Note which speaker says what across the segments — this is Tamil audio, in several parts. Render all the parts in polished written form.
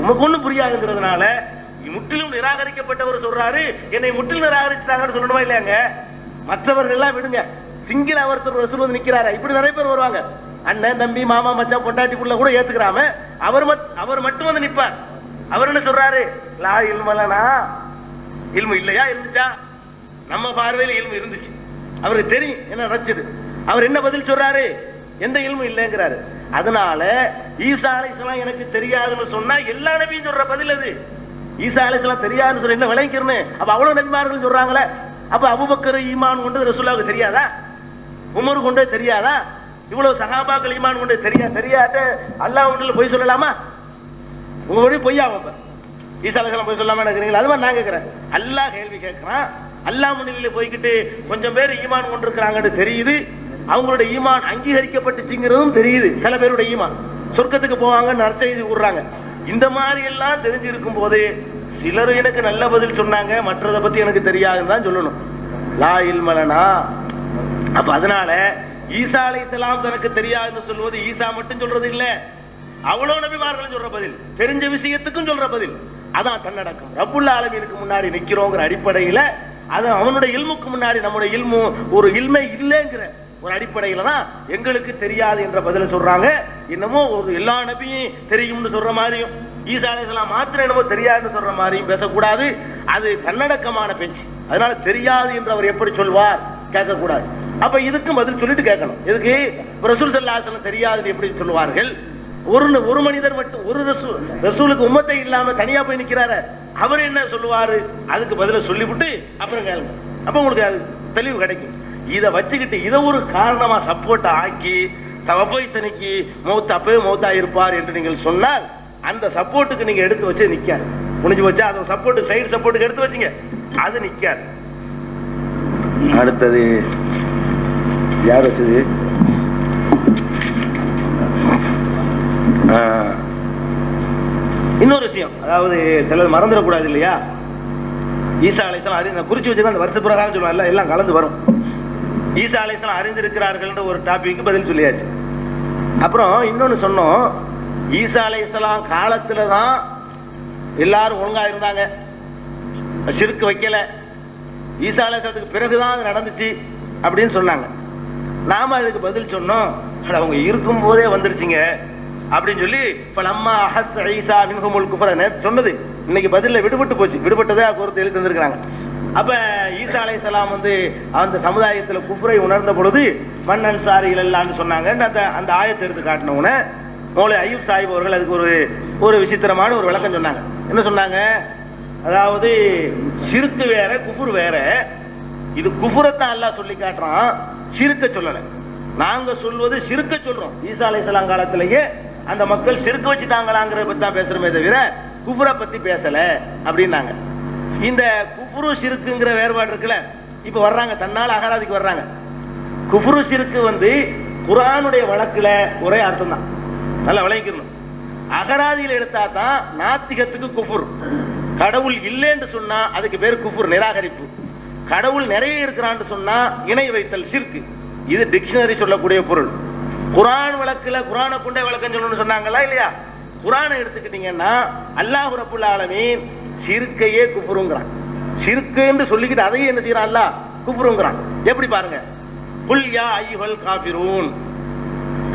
Speaker 1: உமக்கு ஒண்ணு புரியாதுங்கிறதுனால முற்றிலும் நிராகரிக்கப்பட்டவர் சொல்றாரு, என்னை முற்றிலும் நிராகரிச்சாங்கன்னு சொல்லணுமா இல்லையாங்க? மற்றவர்கள் எல்லாம் விடுங்க, சிங்கிள் அவர் ரசூல் நிக்கிறாரு. இப்படி நிறைய பேர் வருவாங்க, அண்ணன் தம்பி மாமா மச்சான் பொண்டாட்டிக்குள்ள கூட ஏத்துக்கிறாம அவர் மட்டும் வந்து நிப்பார். அவர் என்ன சொல்றாரு? லா இல்மலனா, இல்மு இல்லையா? இருந்துச்சா? நம்ம பார்வையில் இல்மு இருந்துச்சு, அவருக்கு தெரியும் என்ன நடக்குது. அவர் என்ன பதில் சொல்றாரு? எந்த இல்மு இல்லைங்கிறாரு. அதனால ஈசா அலைஹிஸ்ஸலாம் எனக்கு தெரியாதுன்னு சொன்னா எல்லா நபியும் சொல்ற பதில் அது. ஈசா அலைஹிஸ்ஸலாம் தெரியாதுன்னு சொல்ல என்ன விளங்கிக்கிறேன்னு? அப்ப அவ்வளவு நபிமார்கள் சொல்றாங்களே, அப்ப அபூபக்கர் ஈமான் கொண்டு ரசூலுல்லாஹ்வுக்கு தெரியாதா? உமர் கொண்டு தெரியாதா? இவ்வளவு சஹாபாக்கள் ஈமான் கொண்டு தெரியாத அல்லாஹ் ஒன்றுல போய் சொல்லலாமா? உங்க வழி பொய்யாம ஈசா அலைஹிஸ்ஸலாம் போய் சொல்லாம நினைக்கிறீங்களா? அது மாதிரி நான் கேட்கிறேன். அல்லாஹ் கேள்வி கேட்கிறான், அல்லாஹ் முன்னிலையில போய்கிட்டு கொஞ்சம் பேர் ஈமான் கொண்டிருக்கிறாங்கன்னு தெரியுது, அவங்களோட ஈமான் அங்கீகரிக்கப்பட்டுச்சுங்கிறதும் தெரியுது. சில பேருடைய ஈமான் சொர்க்கத்துக்கு போவாங்கன்னு நற்செய்தி கூறுறாங்க. இந்த மாதிரி எல்லாம் தெரிஞ்சிருக்கும் போது சிலர் எனக்கு நல்ல பதில் சொன்னாங்க, மற்றதை பத்தி எனக்கு தெரியாதுன்னு தான் சொல்லணும். லா இல்மலனா. அப்ப அதனால ஈசா அலைஹிஸ்ஸலாம் தனக்கு தெரியாதுன்னு சொல்வது ஈசா மட்டும் சொல்றது இல்ல, அவ்வளவு நபிமார்களும் சொல்ற பதில், தெரிஞ்ச விஷயத்துக்கும் சொல்ற பதில். அதான் தன்னடக்கம். ரப்புல் ஆலமீனுக்கு முன்னாடி நிக்கிறோங்கிற அடிப்படையில, அது அவனுடைய இல்முக்கு முன்னாடி நம்முடைய இல்மு ஒரு இல்மை இல்லைங்கிற ஒரு அடிப்படையில தான் எங்களுக்கு தெரியாது என்ற பதில சொல்றாங்க. என்னமோ ஒரு எல்லா நபியும் தெரியும்னு சொல்ற மாதிரியும், ஈசா அலைஹிஸ்ஸலாம் மாத்திரம் என்னமோ தெரியாதுன்னு சொல்ற மாதிரியும் பேசக்கூடாது. அது தன்னடக்கமான பேச்சு. அதனால தெரியாது என்று அவர் எப்படி சொல்வார்? கேட்கக்கூடாது. அப்ப இதுக்கு பதில் சொல்லிட்டு கேட்கணும். எதுக்கு? ரசூல் ஸல்லல்லாஹு அலைஹி வஸல்லம் தெரியாது எப்படி சொல்லுவார்கள்? ஒரு மனிதர் மட்டும், ஒரு ரசூலுக்கு உம்மத்தை இல்லாம தனியா போய் நிக்கிறாரு, அவர் என்ன சொல்லுவாரு? அதுக்கு பதில சொல்லிவிட்டு அப்புறம் கேளுங்க. அப்ப உங்களுக்கு அது தெளிவு கிடைக்கும். இதை வச்சுக்கிட்டு இதை ஒரு காரணமா சப்போர்ட் ஆக்கி தவபைத்தனைக்கு மௌத் அப்பவே மௌத்தா இருப்பார் என்று நீங்கள் சொன்னால், அந்த சப்போர்ட்டுக்கு நீங்க எடுத்து வச்சு நிக்காது. முடிஞ்சு வச்சா அது சப்போர்ட், சைடு சப்போர்ட்டுக்கு எடுத்து வச்சீங்க, அது நிக்காது. அடுத்தது யார் வச்சது? இன்னொரு விஷயம், அதாவது சிலர் மறந்துடக்கூடாது இல்லையா? ஈசா அலைஹிஸ்ஸலாம் குறிச்சு வச்சுதான் அந்த வருஷ பிரகாரம் சொல்லுவாங்க, எல்லாம் கலந்து வரும். ஈசா அலைஹிஸ்ஸலாம் அறிந்திருக்கிறார்கள் ஒரு டாபிக் பதில் சொல்லியாச்சு. அப்புறம் இன்னொன்னு சொன்னோம், ஈசா அலைஹிஸ்ஸலாம் காலத்துல தான் எல்லாரும் ஒழுங்கா இருந்தாங்க, ஷிர்க் வைக்கல. ஈசா அலைஹிஸ்ஸலாத்துக்கு பிறகுதான் அது நடந்துச்சு அப்படின்னு சொன்னாங்க. நாம அதுக்கு பதில் சொன்னோம், அவங்க இருக்கும் போதே வந்துருச்சுங்க அப்படின்னு சொல்லி பலம்மா அஹஸ் ஈசா மின்ஹுமுல் குஃப்ர சொன்னது இன்னைக்கு பதில விடுபட்டு போச்சு. விடுபட்டதை பொறுத்து எழுதி தந்திருக்கிறாங்க. அப்ப ஈசா அலைஹிஸ்ஸலாம் அந்த சமுதாயத்துல குஃப்ரை உணர்ந்த பொழுது மன் அன்சாரி இலல்லாஹ்னு சொன்னாங்க. அந்த ஆயத்தை எடுத்து காட்டின உடனே மௌலை அய்யூப் சாஹிப் அவர்கள் அதுக்கு ஒரு விசித்திரமான ஒரு விளக்கம் சொன்னாங்க. என்ன சொன்னாங்க? அதாவது ஷிர்க் வேற குஃப்ர் வேற. இது குஃப்ரத்தான் அல்லாஹ் சொல்லி காட்டுறான், ஷிர்க்க சொல்லல. நாங்க சொல்வது ஷிர்க்க சொல்றோம். ஈசா அலைஹிஸ்ஸலாம் காலத்திலேயே அந்த மக்கள் ஷிர்க் வச்சுட்டாங்களாங்கிறத பத்தி தான் பேசுறமே தவிர குஃப்ரை பத்தி பேசல அப்படின்னாங்க. இந்த குஃப்ரு ஷிர்க்குங்கிற வேறுபாடு இருக்குல்ல, இப்ப வர்றாங்க தன்னால அகராதிக்கு வர்றாங்க. குஃப்ரு ஷிர்க்கு குர்ஆனுடைய வழக்குல ஒரே அர்த்தம் தான், நல்லா விளங்கிக்கணும். அகராதியில் எடுத்தா தான் நாத்திகத்துக்கு குஃப்ர். கடவுள் இல்லைன்னு சொன்னா அதுக்கு பேர் குஃப்ர், நிராகரிப்பு. கடவுள் நிறைய இருக்கிறான்னு சொன்னா இணை வைத்தல், ஷிர்க். இது டிக்ஷனரி சொல்லக்கூடிய பொருள். குர்ஆன் வழக்குல குர்ஆனை கொண்டே விளக்கம் சொல்லணும்னு சொன்னாங்களா இல்லையா? குர்ஆனை எடுத்துக்கிட்டீங்கன்னா அல்லாஹ் ரப்புல் ஆலமீன் ஷிர்க்கையே குஃப்ருங்கிறான். ஷிர்க் என்று சொல்லிக்கிட்டு அதையே என்ன செய்யறான்? அல்லாஹ் குஃப்ருங்கிறான். எப்படி பாருங்க, குல் யா அய்யுஹல் காஃபிரூன்,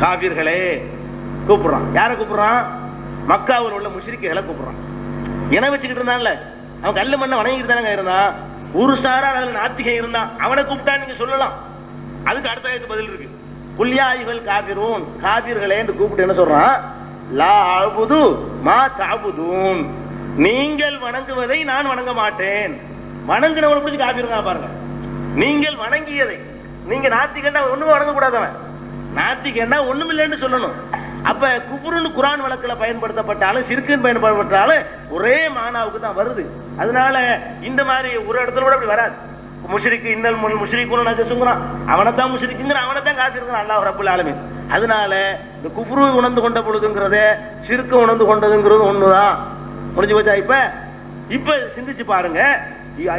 Speaker 1: காஃபிர்களே கூப்பிடுறான். யாரை கூப்பிடுறான்? மக்காவில் உள்ள முஷ்ரிக்குகளை கூப்பிடுறான். என வச்சுக்கிட்டு இருந்தான்ல, அவன் கல்லு மண்ணை வணங்கிட்டு தானங்க இருந்தான். ஒரு சாரா அதுல நாத்திகை இருந்தான், அவனை கூப்பிட்டா நீங்க சொல்லலாம். அதுக்கு அடுத்த ஆயத்து பதில் இருக்கு. குல் யா அய்யுஹல் காஃபிரூன், காஃபிர்களே என்று கூப்பிட்டு என்ன சொல்றான்? லா அஅ்புது மா தஅ்புதூன், நீங்கள் வணங்குவதை நான் வணங்க மாட்டேன். வணங்குறவனை பிடிச்சி காஃபிருங்க பாருங்க. நீங்கள் வணங்கியதை, நீங்க நாத்திகன்னா ஒண்ணுமே வணங்க கூடாதவன், நாத்திகன்னா ஒண்ணும் இல்லைன்னு சொல்லணும். அப்ப குஃப்ருன்னு குர்ஆன் வழக்குல பயன்படுத்தப்பட்டாலும் ஷிர்க்குன்னு பயன்படுத்தப்பட்டாலும் ஒரே மானாவுக்கு தான் வருது. அதனால இந்த மாதிரி ஒரு இடத்துல கூட அப்படி வராது. முஷ்ரிக்கு இன்னல் முஷ்ரிக்குன்னு நஜசுங்கிறான், அவனைத்தான் முஷ்ரிக்குங்கிறான், அவனைத்தான் காஃபிருங்கிறான் அல்லாஹ் ரப்புல் ஆலமீன். அதனால இந்த குஃப்ரு உணர்ந்து கொண்ட பொழுதுங்கிறத ஷிர்க்கு உணர்ந்து கொண்டதுங்கிறது ஒண்ணுதான். முடிஞ்சு போச்சா? இப்ப சிந்திச்சு பாருங்க.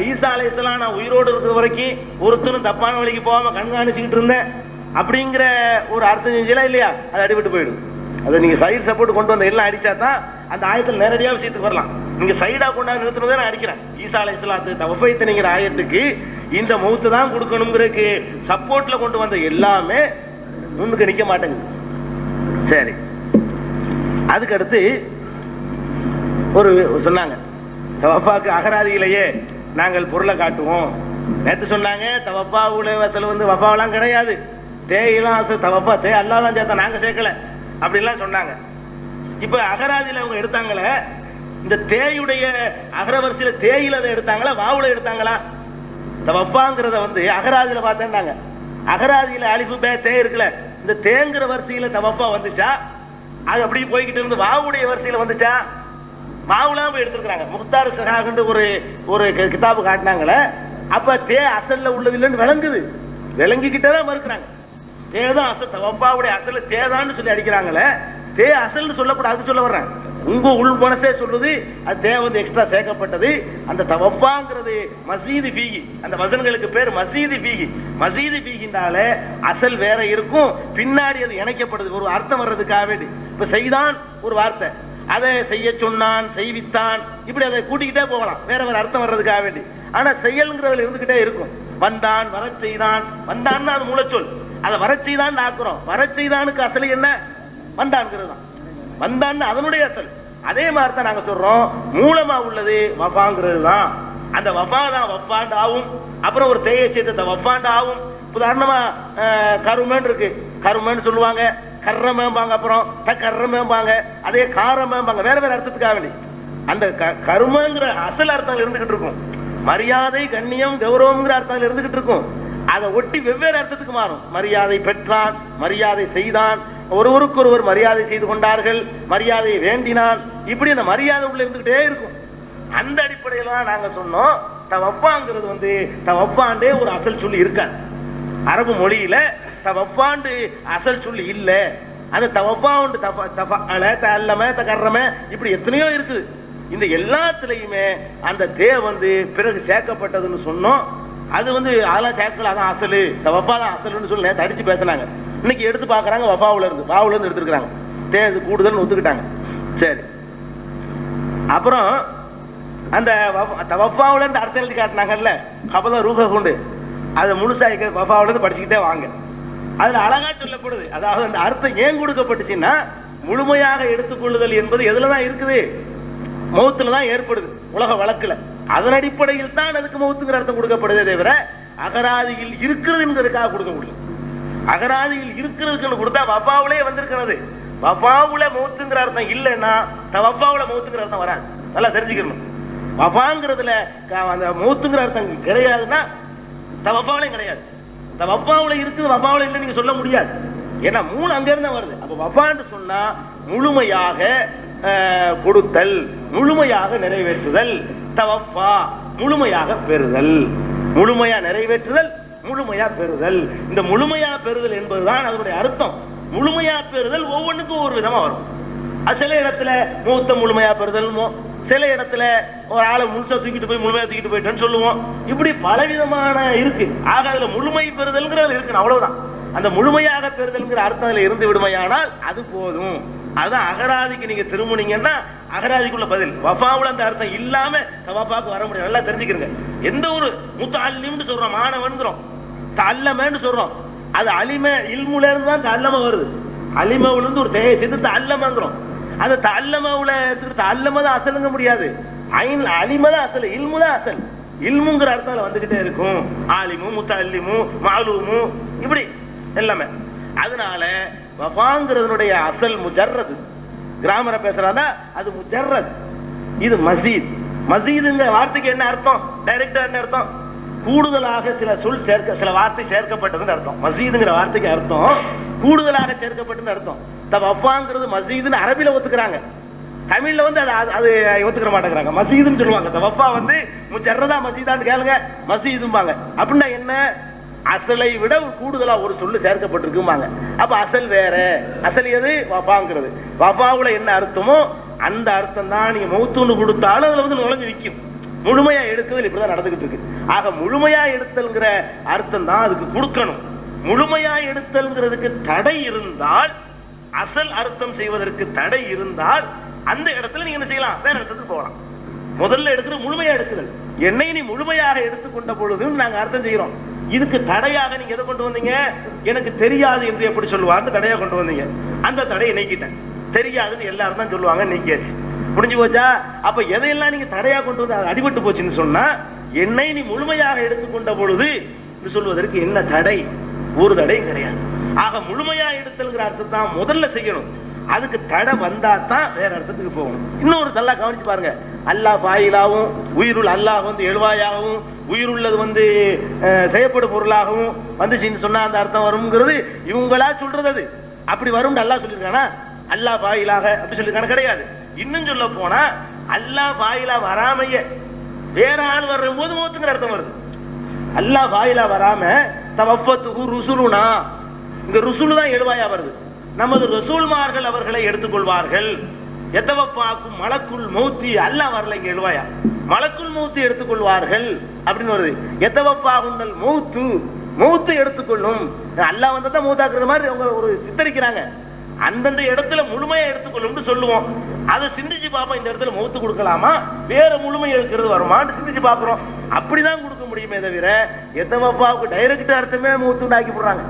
Speaker 1: ஈசா அலைஹிஸ்ஸலாம் நான் உயிரோடு இருக்கிற வரைக்கும் ஒருத்தரும் தப்பான வழிக்கு போகாம கண்காணிச்சுக்கிட்டு இருந்தேன் அப்படிங்கிற ஒரு அர்த்தம் செஞ்சலாம் இல்லையா? அது அடிபட்டு போயிடும். அதை நீங்க சைடு சப்போர்ட் கொண்டு வந்த எல்லாம் அடிச்சா தான் அந்த ஆயத்தில் நேரடியா விஷயத்துக்கு வரலாம். நீங்க சைடா கொண்டாந்து நிறுத்துறதே நான் அடிக்கிறேன். ஈசா அலைஹிஸ்ஸலாத்து தவஃபைத்தனிங்கிற ஆயத்துக்கு இந்த மௌத்து தான் கொடுக்கணுங்கிறதுக்கு சப்போர்ட்ல கொண்டு வந்த எல்லாமே முன்னுக்கு நிக்க மாட்டேங்குது. சரி, அதுக்கு அடுத்து ஒரு சொன்னாங்க, தவப்பாக்கு அகராதியிலேயே நாங்கள் பொருளை காட்டுவோம். நேற்று சொன்னாங்க தவப்பாவுல வசல் வந்து வப்பாவெல்லாம் கிடையாது, தேயெல்லாம் தவப்பா தே அல்லாதான் சேர்த்தா, நாங்க சேர்க்கல அப்படின்லாம் சொன்னாங்க. இப்ப அகராதியில அவங்க எடுத்தாங்களே, இந்த தேயுடைய அகரவரிசையில தேயில அதை எடுத்தாங்களா வாவுல எடுத்தாங்களா? தவப்பாங்கிறத வந்து அகராதியில பார்த்தேன்னாங்க. அகராதியில அலிஃபு பே தே இருக்குல்ல, இந்த தேங்கிற வரிசையில தவப்பா வந்துச்சா, அது அப்படி போய்கிட்டு இருந்து வாவுடைய வரிசையில வந்துச்சா? வாவுலாம் போய் எடுத்துருக்காங்க. முக்தார் சஹாகுன்னு ஒரு கிதாபு காட்டினாங்களே, அப்ப தே அசல்ல உள்ளது இல்லைன்னு விளங்குது, விளங்கிக்கிட்டதான் மறுக்கிறாங்க. தேதான் அசல், தவப்பாவுடைய அசல் தேதான்னு சொல்லி அடிக்கிறாங்களே, தே அசல்னு சொல்லக்கூடாது சொல்ல வர்றேன். உங்க உள் மனசே சொல்லுது அது தே வந்து எக்ஸ்ட்ரா சேர்க்கப்பட்டது. அந்த தவப்பாங்கிறது மசீது பீகி, அந்த வசனங்களுக்கு பேர் மசீது பீகி. மசீது பீகினால அசல் வேற இருக்கும், பின்னாடி அது இணைக்கப்படுது ஒரு அர்த்தம் வர்றதுக்காக வேண்டி. இப்ப செய்தான் ஒரு வார்த்தை, அதை செய்ய சொன்னான், செய்வித்தான், இப்படி அதை கூட்டிக்கிட்டே போகலாம் வேற வேற அர்த்தம் வர்றதுக்காக வேண்டி. ஆனா செயல்ங்கிறதுல இருந்துகிட்டே இருக்கும். வந்தான், வர செய்தான், வந்தான்னு அது மூலச்சொல், அதை வர செய்தான் ஆக்குறோம். வர செய்தானுக்கு அசல் என்ன? வந்தான்ங்கிறது தான். வந்தான்னு அதனுடைய அசல். அதே மாதிரி தான் நாங்க சொல்றோம், மூலமா உள்ளது வஃபாங்கிறது தான். அந்த வஃபா தான் வஃபாண்டு ஆகும். அப்புறம் ஒரு தேயை சேர்த்த வஃபாண்டு ஆகும். உதாரணமா கருமன் இருக்கு, கருமன்னு சொல்லுவாங்க, கர்ரமேம்பாங்க, அப்புறம் கர்ரமேம்பாங்க, அதே காரமேம்பாங்க, வேற வேற அர்த்தத்துக்காக வேண்டி. அந்த கருமங்கிற அசல் அர்த்தம் இருந்துகிட்டு இருக்கும், மரியாதை கண்ணியம் கௌரவம்ங்கிற அர்த்தம் இருந்துகிட்டு இருக்கும். அதை ஒட்டி வெவ்வேறு அர்த்தத்துக்கு மாறும். மரியாதை பெற்றான், மரியாதை செய்தான், ஒருவருக்கு ஒருவர் மரியாதை செய்து கொண்டார்கள், மரியாதையை வேண்டினான், இப்படி அந்த மரியாதை உள்ள இருந்துகிட்டே இருக்கும். அந்த அடிப்படையில தான் நாங்க சொன்னோம், தவப்பாங்கிறது வந்து தவப்பாண்டே ஒரு அசல் சொல்லி இருக்காது. அரபு மொழியில தவப்பாண்டு அசல் சொல்லி இல்ல. அந்த தவப்பாண்டு தல்லம தகர்றம இப்படி எத்தனையோ இருக்குது. இந்த எல்லாத்துலயுமே அந்த தே வந்து பிறகு சேர்க்கப்பட்டதுன்னு சொன்னோம். அது வந்து அதெல்லாம் சேர்க்கல, அதான் அசலு, தவப்பா தான் அசலுன்னு சொல்லி நேற்று அடிச்சு பேசினாங்க. இன்னைக்கு எடுத்து பாக்குறாங்க வஃபாவுல இருந்து எடுத்துருக்காங்க, தே கூடுதல் ஒத்துக்கிட்டாங்க. சரி, அப்புறம் அந்த வஃபாவுல இருந்து அர்த்தம் எழுதி காட்டினாங்கல்ல, கபல ரூப கொண்டு அதை முழுசா வஃபாவுல இருந்து படிச்சுக்கிட்டே வாங்க. அதுல அழகா சொல்லப்படுது. அதாவது அந்த அர்த்தம் ஏன் கொடுக்கப்பட்டுச்சுன்னா, முழுமையாக எடுத்துக்கொள்ளுதல் என்பது எதுலதான் இருக்குது? மௌத்துல தான் ஏற்படுது, உலக வழக்குல. அதன் அடிப்படையில் தான் அதுக்கு மௌத்துங்கிற அர்த்தம் கொடுக்கப்படுதே தவிர அகராதியில் இருக்கிறதுங்கிறதுக்காக கொடுக்க முடியும். அகராதியில் இருக்கிறதுக்குன்னு கொடுத்தா வஃபாவுலே வந்திருக்கிறது. வஃபாவுல மௌத்துங்கிற அர்த்தம் இல்லைன்னா வஃபாவுல மௌத்துங்கிற அர்த்தம் வராது. நல்லா தெரிஞ்சுக்கணும். வஃபாங்கிறதுல அந்த மௌத்துங்கிற அர்த்தம் கிடையாதுன்னா வஃபாவுலையும் கிடையாது. வஃபாவுல இருக்குது, வஃபாவுல இல்லை நீங்க சொல்ல முடியாது. ஏன்னா மூணு அங்க இருந்து வருது. அப்ப வஃபான்னு சொன்னா முழுமையாக கொடுத்தல், முழுமையாக நிறைவேற்றுதல். தவஃபா முழுமையாக பெறுதல், முழுமையா நிறைவேற்றுதல், முழுமையா பெறுதல். இந்த முழுமையா பெறுதல் என்பதுதான் அதனுடைய அர்த்தம். முழுமையா பெறுதல் ஒவ்வொன்றுக்கும் ஒவ்வொரு விதமா வரும். சில இடத்துல மூத்த முழுமையா பெறுதல், சில இடத்துல ஒரு ஆளை முழுசா தூக்கிட்டு போய் முழுமையா தூக்கிட்டு போயிட்டேன்னு சொல்லுவோம். இப்படி பலவிதமான இருக்கு. ஆக அதுல முழுமை பெறுதல்ங்கிறது இருக்கு, அவ்வளவுதான். அந்த முழுமையாக பெறுதல்ங்கிற அர்த்தம் அதுல இருந்து விடுமையானால் அது போதும். அதுதான் அகராதிக்கு நீங்க திரும்பினீங்கன்னா அகராதிக்குள்ள பதில். வஃபாவுல அந்த அர்த்தம் இல்லாம தவஃபாக்கு வர முடியாது. நல்லா தெரிஞ்சுக்கிறங்க. எந்த ஒரு முத்தஅல்லிம்னு சொல்றோம், மாணவன்கிறோம், தஅல்லமன்னு சொல்றோம், அது அலிம இல்முல இருந்து தான் தஅல்லம வருது. அலிமவுல இருந்து ஒரு தேயை சேர்த்து தஅல்லமங்கிறோம். அந்த தஅல்லமவுல தஅல்லம தான் அசலுங்க முடியாது. அலிம தான் அசல், இல்மு தான் அசல். இல்முங்கிற அர்த்தம் வந்துகிட்டே இருக்கும். ஆலிமு, முத்தஅல்லிமு, மாலூமு, இப்படி எல்லாமே. அதனால வஃபாங்கிறதுடைய அசல் முஜர்ரது. கிராமர பேசுறாதா அது முஜர்ரத். இது மசீத். மசீதுங்கிற வார்த்தைக்கு என்ன அர்த்தம்? டைரக்டா என்ன அர்த்தம்? கூடுதலாக சில சொல் சேர்க்க, சில வார்த்தை சேர்க்கப்பட்டதுன்னு அர்த்தம். மசீதுங்கிற வார்த்தைக்கு அர்த்தம் கூடுதலாக சேர்க்கப்பட்டதுன்னு அர்த்தம். வஃபாங்கிறது மசீதுன்னு அரபில ஒத்துக்கிறாங்க, தமிழ்ல வந்து அது ஒத்துக்கிற மாட்டேங்கிறாங்க. மசீதுன்னு சொல்லுவாங்க. வஃபா வந்து முஜர்ரதா மசீதான்னு கேளுங்க, மசீதும்பாங்க. அப்படின்னா என்ன? அசலை விட கூடுதலா ஒரு சொல்லு சேர்க்கப்பட்டிருக்குமாங்க. அப்ப அசல் வேற. அசல் எது? வஃபாங்கிறது. வஃபாவுல என்ன அர்த்தமோ அந்த அர்த்தம் தான் நீங்க மௌத்துன்னு கொடுத்தாலும் அதுல வந்து நுழைஞ்சு நிற்கும். முழுமையா எடுத்தல் இப்படிதான் நடந்துகிட்டு இருக்கு. ஆக முழுமையா எடுத்தல்ங்கிற அர்த்தம் தான் அதுக்கு கொடுக்கணும். முழுமையா எடுத்தல்ங்கிறதுக்கு தடை இருந்தால், அசல் அர்த்தம் செய்வதற்கு தடை இருந்தால் அந்த இடத்துல நீங்க என்ன செய்யலாம், வேற இடத்துக்கு போகலாம். முதல்ல எடுக்கிற முழுமையா எடுக்குதல். என்னை நீ முழுமையாக எடுத்துக்கொண்ட பொழுது நாங்க அர்த்தம் செய்யறோம். இதுக்கு தடையாக நீங்க எதை கொண்டு வந்தீங்க, எனக்கு தெரியாது என்று எப்படி சொல்லுவாங்க, தடையா கொண்டு வந்தீங்க. அந்த தடையை நீக்கிட்டேன். தெரியாதுன்னு எல்லாரும் தான் சொல்லுவாங்க, நீக்கியாச்சு, முடிஞ்சு போச்சா. அப்ப எதையெல்லாம் நீங்க தடையா கொண்டு வந்து அடிபட்டு போச்சுன்னு சொன்னா, என்னை நீ முழுமையாக எடுத்துக்கொண்ட பொழுது சொல்வதற்கு என்ன தடை, ஒரு தடையும் கிடையாது. ஆக முழுமையா எடுத்தல்கிற அர்த்தம் தான் முதல்ல செய்யணும். அதுக்கு தடை வந்தா தான் வேற அர்த்தத்துக்கு போகணும். இன்னொரு நல்லா கவனிச்சு பாருங்க, அல்லாஹ் பாயிலாவும் உயிருள் அல்லாஹ் வந்து எழுவாயாகவும் உயிருள்ளது வந்து செய்யப்படும் பொருளாகவும் வந்துச்சுன்னு சொன்னா அந்த அர்த்தம் வரும்ங்கிறது இவங்களா சொல்றது. அது அப்படி வரும் அல்லாஹ் சொல்லியிருக்கானா, அல்லாஹ் பாயிலாக அப்படி சொல்லியிருக்கான கிடையாது. இன்னும் சொல்ல போனா அல்லாஹ் பாயிலா வராமைய வேற ஆள் வர்ற போது மௌத்துங்கிற அர்த்தம் வருது. அல்லாஹ் பாயிலா வராம தவஃபத்துஹு ருசுலுனா, இங்க ருசுல் தான் எழுவாயா வருது. நமது ரசூல்மார்கள் அவர்களை எடுத்துக்கொள்வார்கள். எத்தவப்பாக்கும் மலக்குள் மௌத்தி, அல்லாஹ் வரல இங்க எழுவாயா, மலக்குள் மௌத்தி எடுத்துக்கொள்வார்கள் அப்படின்னு வருது. எத்தவப்பாகுங்கள் மௌத்து, மௌத்து எடுத்துக்கொள்ளும். அல்லாஹ் வந்தா மௌத்தாக்குற மாதிரி அவங்க ஒரு சித்தரிக்கிறாங்க. அந்தந்த இடத்துல முழுமையா எடுத்துக்கொள்ளும் சொல்லுவோம். அதை சிந்திச்சு பார்ப்போம், இந்த இடத்துல மௌத்து கொடுக்கலாமா, வேற முழுமை எடுக்கிறது வருமான்னு சிந்திச்சு பாக்குறோம். அப்படிதான் கொடுக்க முடியுமே தவிர எத்தவப்பாவுக்கு டைரக்ட் அர்த்தமே மௌத்து உண்டாக்கி போடுறாங்க.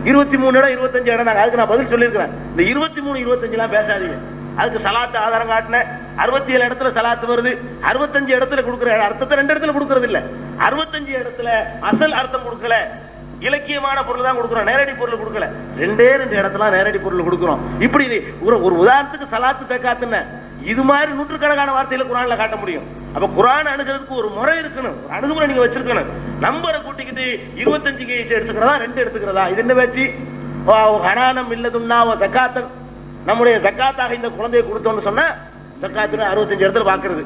Speaker 1: 23 இடம் 25 இடம் நாங்க அதுக்கு நான் பதில் சொல்லியிருக்கிறேன். இந்த 23 25 எல்லாம் பேசாதீங்க. அதுக்கு சலாத்து ஆதாரம் காட்டின 67 இடத்துல சலாத்து வருது. 65 இடத்துல கொடுக்குற அர்த்தத்தை 2 இடத்துல கொடுக்கறது இல்ல. 65 இடத்துல அசல் அர்த்தம் கொடுக்கல, இலக்கியமான பொருள் தான் கொடுக்குறோம், நேரடி பொருள் கொடுக்கல. 2 இடத்துல நேரடி பொருள் கொடுக்குறோம். இப்படி ஒரு உதாரணத்துக்கு சலாத்து தக்காத்துன்னு இது மாதிரி நூற்றுக்கணக்கான வார்த்தையில குரான்ல காட்ட முடியும். அப்ப குரான் அணுகிறதுக்கு ஒரு முறை இருக்கணும், ஒரு அணுகுமுறை நீங்க வச்சிருக்கணும். நம்பரை கூட்டிக்கிட்டு 25 கேஜ் எடுத்துக்கிறதா 2 எடுத்துக்கிறதா, இது என்ன பேச்சு? ஹனானம் இல்லதுன்னா தக்காத்தன், நம்முடைய தக்காத்தாக இந்த குழந்தையை கொடுத்தோம்னு சொன்னா தக்காத்து 65 இடத்துல பாக்குறது,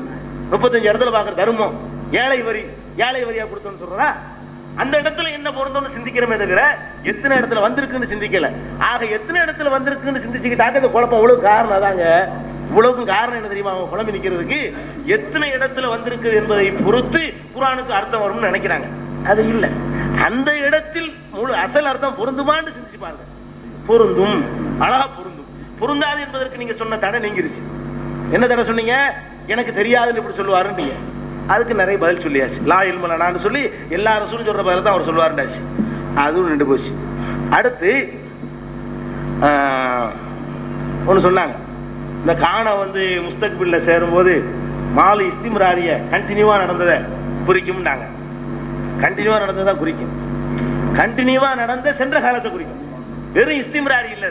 Speaker 1: 35 இடத்துல பாக்குறது தருமம். ஏழை வரியா கொடுத்தோம்னு சொல்றா, அந்த இடத்துல என்ன பொருந்தோம்னு சிந்திக்கிறமே தவிர எத்தனை இடத்துல வந்திருக்குன்னு சிந்திக்கல. ஆக எத்தனை இடத்துல வந்திருக்குன்னு சிந்திச்சுக்கிட்டாக்க இந்த குழப்பம் இவ்வளவு காரணம் தாங்க. இவ்வளவு காரணம் என்ன தெரியுமா, அவங்க குழம்பு நிக்கிறதுக்கு எத்தனை இடத்துல வந்திருக்கு என்பதை பொறுத்து குர்ஆனுக்கு அர்த்தம் வரும்னு நினைக்கிறாங்க. அது இல்ல, அந்த இடத்தில் முழு அசல் அர்த்தம் பொருந்துமான்னு சிந்திச்சு பாருங்க. பொருந்தும், அழகா பொருந்தும். பொருந்தாது என்பதற்கு நீங்க சொன்ன தடை நீங்கிருச்சு. என்ன தடை சொன்னீங்க, எனக்கு தெரியாதுன்னு இப்படி சொல்லுவாருன்னு. அதுக்கு நிறைய பதில் சொல்லியாச்சு. லா இல்ம லனான்னு சொல்லி எல்லா ரசூலும் சொல்ற பதில் தான் அவர் சொல்லுவாருண்டாச்சு. அதுவும் நின்று போச்சு. அடுத்து ஒன்னு சொன்னாங்க, இந்த காண வந்து முஸ்தக்பில்ல சேரும் போது மாலு இஸ்திம்ராரிய கண்டினியூவா நடந்ததை குறிக்கும்னாங்க. கண்டினியூவா நடந்ததா குறிக்கும், கண்டினியூவா நடந்த சென்ற காலத்தை குறிக்கும். வெறும் இஸ்திம்ராரி இல்ல,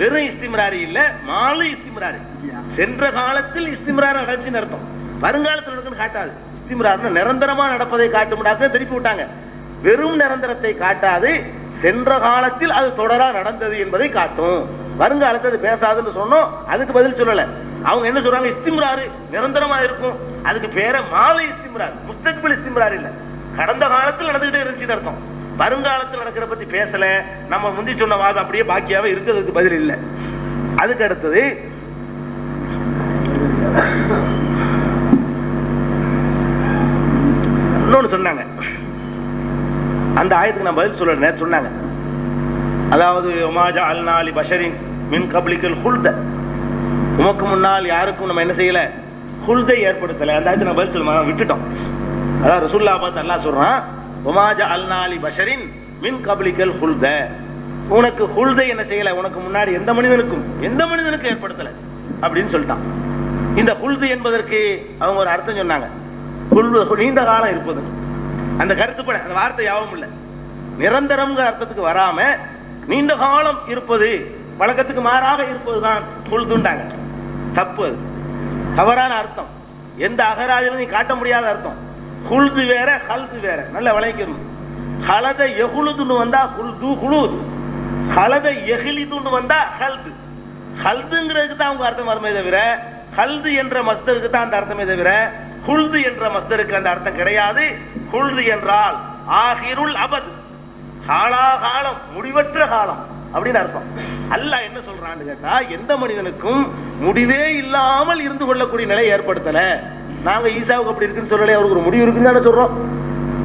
Speaker 1: வெறும் இஸ்திம்ராரி இல்ல, மாலு இஸ்திம்ராரி. சென்ற காலத்தில் இஸ்திம்ரார் நடந்துச்சுன்னு அர்த்தம், வருங்காலத்தில் நடக்குன்னு காட்டாது. இஸ்திம்ரார் நிரந்தரமா நடப்பதை காட்டும்டாக்க திருப்பி விட்டாங்க. வெறும் நிரந்தரத்தை காட்டாது, சென்ற காலத்தில் அது தொடரா நடந்தது என்பதை காட்டும். வருங்காலத்தை அது பேசாதுன்னு சொன்னோம், அதுக்கு பதில் சொல்லல. அவங்க என்ன சொல்றாங்க, இஸ்திம்ராரு நிரந்தரமா இருக்கும், அதுக்கு பேர மாலை இஸ்திம்ரார், முஸ்தக்பில் இஸ்திம்ரார் இல்ல. கடந்த காலத்தில் நடந்துகிட்டே இருந்துச்சுன்னு அர்த்தம், வருங்காலத்தில் நடக்கிற பத்தி பேசல. நம்ம முந்தி சொன்ன வாதம் அப்படியே பாக்கியாவே இருக்கிறதுக்கு பதில் இல்லை. அதுக்கு அடுத்தது இன்னொன்னு சொன்னாங்க, அந்த ஆயத்துக்கு நான் பதில் சொல்ல சொன்னாங்க. அதாவது உமாஜா அல்நாலி பஷரின் மின் கப்லிக்கல் ஹுல்த, உமக்கு முன்னால் யாருக்கும் நம்ம என்ன செய்யல, ஹுல்தை ஏற்படுத்தல. அந்த ஆயத்துக்கு நான் பதில் சொல்ல விட்டுட்டோம். அதாவது ரசூலுல்லாஹ் பார்த்து அல்லாஹ் சொல்றான், உமாஜா அல்நாலி பஷரின் மின் கப்லிக்கல் ஹுல்த, உனக்கு ஹுல்தை என்ன செய்யல, உனக்கு முன்னாடி எந்த மனிதனுக்கும் ஏற்படுத்தல அப்படின்னு சொல்லிட்டான். இந்த ஹுல்து என்பதற்கு அவங்க ஒரு அர்த்தம் சொன்னாங்க, நீண்ட காலம் இருப்பது. அந்த கருத்துப்பட அந்த வார்த்தை யாவும் இல்ல, நிரந்தரம்ங்கிற அர்த்தத்துக்கு வராம நீண்ட காலம் இருப்பது, வழக்கத்துக்கு மாறாக இருப்பதுதான் ஹுல்துண்டாங்க. தப்பு, அது தவறான அர்த்தம். எந்த அகராதிலும் நீ காட்ட முடியாத அர்த்தம். ஹுல்து வேற, ஹல்து வேற. நல்ல விளைக்கணும். ஹலத எஹுலுதுன்னு வந்தா ஹுல்து ஹுலுது, ஹலத எஹிலிதுன்னு வந்தா ஹல்து. ஹல்துங்கிறதுக்கு தான் அவங்க அர்த்தம் வருமே தவிர, ஹல்து என்ற மஸ்தருக்கு தான் அந்த அர்த்தமே தவிர ஹுல்து என்ற மஸ்தருக்கு அந்த அர்த்தம் கிடையாது. ஹுல்து என்றால் ஆகிருல் அபத், காலாகாலம், முடிவற்ற காலம் அப்படின்னு அர்த்தம். அல்லாஹ் என்ன சொல்றான்னு கேட்டா, எந்த மனிதனுக்கும் முடிவே இல்லாமல் இருந்து கொள்ளக்கூடிய நிலை ஏற்படுத்தல. நாங்க ஈசாவுக்கு அப்படி இருக்குன்னு சொல்லல, அவருக்கு ஒரு முடிவு இருக்குன்னு தானே சொல்றோம்.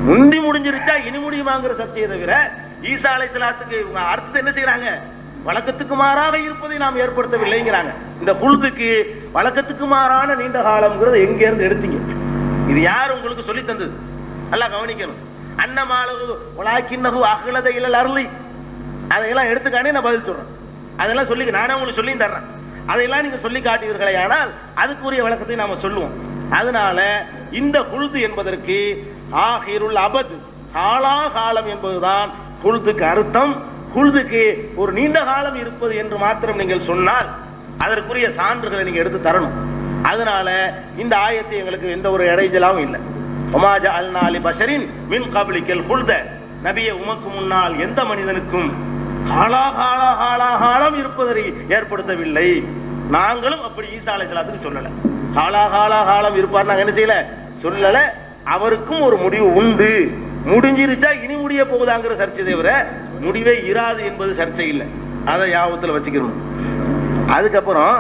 Speaker 1: முந்தி முடிஞ்சிருச்சா இனி முடியுமாங்கிற சத்தியை தவிர ஈசா அலைஹிஸ்ஸலாத்துக்கு அர்த்தத்தை என்ன செய்யறாங்க, வழக்கத்துக்கு மாறாக இருப்பதை நாம் ஏற்படுத்தவில்லைங்கிறாங்க. இந்த குல்துக்கு வழக்கத்துக்கு மாறான நீண்ட காலம்ங்கிறது எங்க இருந்து எடுத்தீங்க? இது யார் உங்களுக்கு சொல்லி தந்தது? நல்லா கவனிக்கணும். அன்னமாலகு உலாக்கின்னகு அகலத இல்லல் அருளி, அதையெல்லாம் எடுத்துக்கானே நான் பதில் சொல்றேன். அதெல்லாம் சொல்லி நானே உங்களுக்கு சொல்லி தர்றேன். அதையெல்லாம் நீங்க சொல்லி காட்டுவீர்களே, ஆனால் அதுக்குரிய விளக்கத்தை நாம சொல்லுவோம். அதனால இந்த குல்து என்பதற்கு ஆகிருல் அபத், காலாகாலம் என்பதுதான் குல்துக்கு அர்த்தம். குல்துக்கு ஒரு நீண்ட காலம் இருப்பது என்று மாத்திரம் நீங்கள் சொன்னால் அதற்குரிய சான்றுகளை நீங்க எடுத்து தரணும். அதனால இந்த ஆயத்தை எங்களுக்கு எந்த ஒரு இடைஞ்சலாவும் இல்லை. ஒமாஜா அல் நாலி பஷரின் மின் கப்லிக்கல் குல்த, நபியை உமக்கு முன்னால் எந்த மனிதனுக்கும் காலாகாலம் இருப்பதை ஏற்படுத்தவில்லை. நாங்களும் அப்படி ஈசா அலைஹிஸ்ஸலாத்துக்கு சொல்லல. காலாகாலம் இருப்பார் நாங்க என்ன செய்யல, சொல்லல. அவருக்கும் ஒரு முடிவு உண்டு. முடிஞ்சிருச்சா இனி முடிய போகுதாங்கிற சர்ச்சை தவிர முடிவே இராது என்பது சர்ச்சை இல்லை. அதை யாபத்துல வச்சுக்கணும். அதுக்கப்புறம்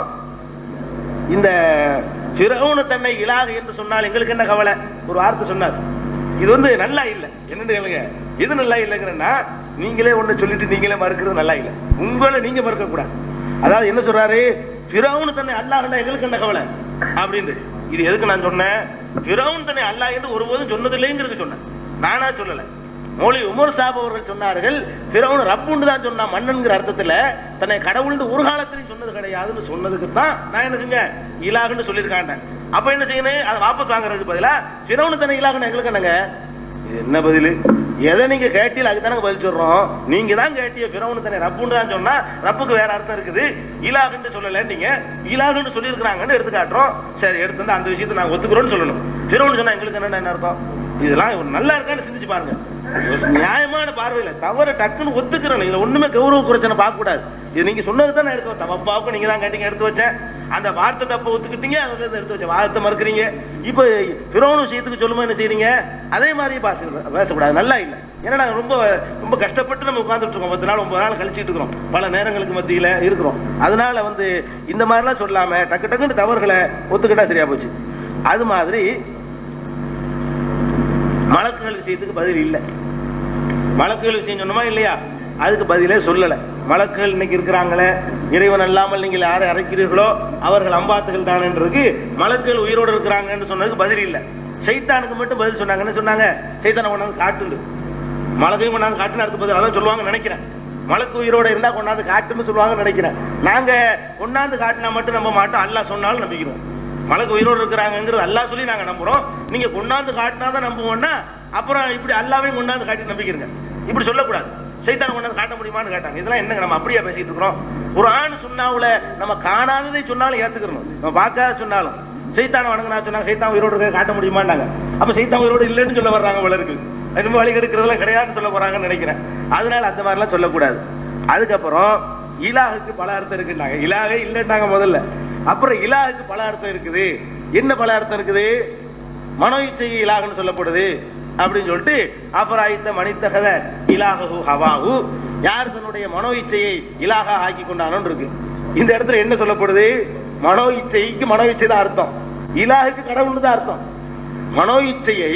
Speaker 1: இந்த ஃபிரௌன் தன்னை இலாஹ் என்று சொன்னால் எங்களுக்கு என்ன கவலை? ஒரு வார்த்தை சொன்னார், இது நல்லா இல்ல. என்னன்னு கேளுங்க, இது நல்லா இல்லைங்கிறன்னா நீங்களே ஒண்ணு சொல்லிட்டு நீங்களே மறுக்கிறது நல்லா இல்லை. உங்களை நீங்க மறுக்க கூடாது. அதாவது என்ன சொல்றாரு, ஃபிரௌன் தன்னை அல்லாஹ்னா எங்களுக்கு என்ன கவலை அப்படின்னு. இது எதுக்கு நான் சொன்னேன்? ஃபிரௌன் தன்னை அல்லாஹ் என்று ஒருபோதும் சொன்னதில்லைங்கிறது சொன்னேன், நானா சொல்லல. மௌலவி உமர் சாப் அவர்கள் சொன்னார்கள், ஃபிரௌன் ரப்புன்னு தான் சொன்னா, மன்னன்கிற அர்த்தத்துல தன்னை கடவுள்னு ஒரு காலத்திலையும் சொன்னது கிடையாதுன்னு சொன்னதுக்கு தான் நான் என்ன செஞ்சேன், இலாகுன்னு சொல்லியிருக்காண்டேன். அப்ப என்ன செய்யணும், அதை வாபஸ் வாங்குறதுக்கு பதிலா ஃபிரௌன் தன்னை இலாகுன்னு எங்களுக்கு என்னங்க, என்ன பதில்? எதை நீங்க கேட்டீங்க அதுக்கு பதில் சொல்றோம். நீங்க தான் கேட்டிய ஃபிரௌன் தன்னை ரப்புன்னு தான் சொன்னா, ரப்புக்கு வேற அர்த்தம் இருக்குது, இலாகுன்னு சொல்லல. நீங்க இலாகுன்னு சொல்லி இருக்கிறாங்கன்னு எடுத்து காட்டுறோம். சரி, எடுத்து அந்த விஷயத்தை நாங்க ஒத்துக்கிறோம்னு சொல்லணும். ஃபிரௌன் சொன்னா எங்களுக்கு என்ன அர்த்தம்? இதெல்லாம் நல்லா இருக்கான்னு சிந்திச்சு பாருங்க. நியாயமான பார்வையில தவறு டக்குன்னு ஒத்துக்கிறேன். இதுல ஒண்ணுமே கௌரவ குறைச்சனை பார்க்க கூடாது. இது நீங்க சொன்னதுதான் நான் எடுத்து வச்சேன். தப்பாவுக்கு நீங்க தான் கேட்டீங்க, எடுத்து வச்சேன். அந்த வார்த்தை தப்ப ஒத்துக்கிட்டீங்க, எடுத்து வச்ச வார்த்தை மறுக்கிறீங்க. இப்ப ஃபிரௌன் விஷயத்துக்கு சொல்லுமா என்ன செய்றீங்க? அதே மாதிரி பேசக்கூடாது, நல்லா இல்லை. ஏன்னா நாங்க ரொம்ப ரொம்ப கஷ்டப்பட்டு நம்ம உட்கார்ந்துட்டு இருக்கோம். 10 நாள் 9 நாள் கழிச்சுட்டு இருக்கிறோம், பல நேரங்களுக்கு மத்தியில இருக்கிறோம். அதனால இந்த மாதிரிலாம் சொல்லாம டக்கு டக்குன்னு தவறுகளை ஒத்துக்கிட்டா சரியா போச்சு. அது மாதிரி மலக்குகள் விஷயத்துக்கு பதில் இல்லை. மலக்குகள் விஷயம் சொன்னோமா இல்லையா, அதுக்கு பதிலே சொல்லல. மலக்குகள் இன்னைக்கு இருக்கிறாங்களே, இறைவன் அல்லாமல் நீங்கள் யாரை அழைக்கிறீர்களோ அவர்கள் அம்பாத்துகள் தான் என்றதுக்கு மலக்குகள் உயிரோடு இருக்கிறாங்கன்னு சொன்னதுக்கு பதில் இல்லை. சைத்தானுக்கு மட்டும் பதில் சொன்னாங்க. என்ன சொன்னாங்க? சைத்தானை கொண்டாந்து காட்டுண்டு, மலக்கையும் கொண்டாந்து காட்டுன்னு அடுத்த பதில் அதான் சொல்லுவாங்க நினைக்கிறேன். மலக்கு உயிரோட இருந்தா கொண்டாந்து காட்டுன்னு சொல்லுவாங்க நினைக்கிறேன். நாங்க கொண்டாந்து காட்டினா மட்டும் நம்ப மாட்டோம், அல்லாஹ் சொன்னாலும் நம்பிக்கிறோம். மலக்கு உயிரோடு இருக்கிறாங்கிறது அல்லாஹ் சொல்லி நாங்க நம்புறோம். நீங்க கொண்டாந்து காட்டினாதான் நம்புவோம்னா அப்புறம் இப்படி அல்லாவையும் கொண்டாந்து காட்டி நம்பிக்கிறீங்க. இப்படி சொல்லக்கூடாது. சைத்தானை கொண்டாந்து காட்ட முடியுமான்னு கேட்டாங்க. இதெல்லாம் என்னங்க நம்ம அப்படியே பேசிட்டு இருக்கிறோம்? குர்ஆன் சுன்னாவுல நம்ம காணாததை சொன்னாலும் ஏத்துக்கிறோம், நம்ம பார்க்காத சொன்னாலும். சைத்தானை வணங்கினா சொன்னாங்க, சைத்தான் உயிரோடு இருக்க காட்ட முடியுமாண்டாங்க. அப்ப சைத்தான் உயிரோடு இல்லைன்னு சொல்ல வர்றாங்க வளருக்கு. அது வழி கெடுக்கிறதுலாம் கிடையாதுன்னு சொல்ல போறாங்கன்னு நினைக்கிறேன். அதனால அந்த மாதிரிலாம் சொல்லக்கூடாது. அதுக்கப்புறம் இலாஹுக்கு பல அர்த்தம் இருக்குன்னாங்க. இலாகே இல்லைன்னாங்க முதல்ல. அப்புறம் இலாஹுக்கு பல அர்த்தம் இருக்குது. என்ன பல அர்த்தம் இருக்குது? மனோ இச்சை இலாகுன்னு சொல்லப்படுது அப்படின்னு சொல்லிட்டு, அபராயித்த மனிதகத இலாஹு ஹவாஹு, யார் தன்னுடைய மனோ இச்சையை இலாகா ஆக்கி கொண்டானு இருக்கு. இந்த இடத்துல என்ன சொல்லப்படுது? மனோ இச்சைக்கு மனோ இச்சை தான் அர்த்தம், இலாஹுக்கு கடவுள்னு தான் அர்த்தம். மனோ இச்சையை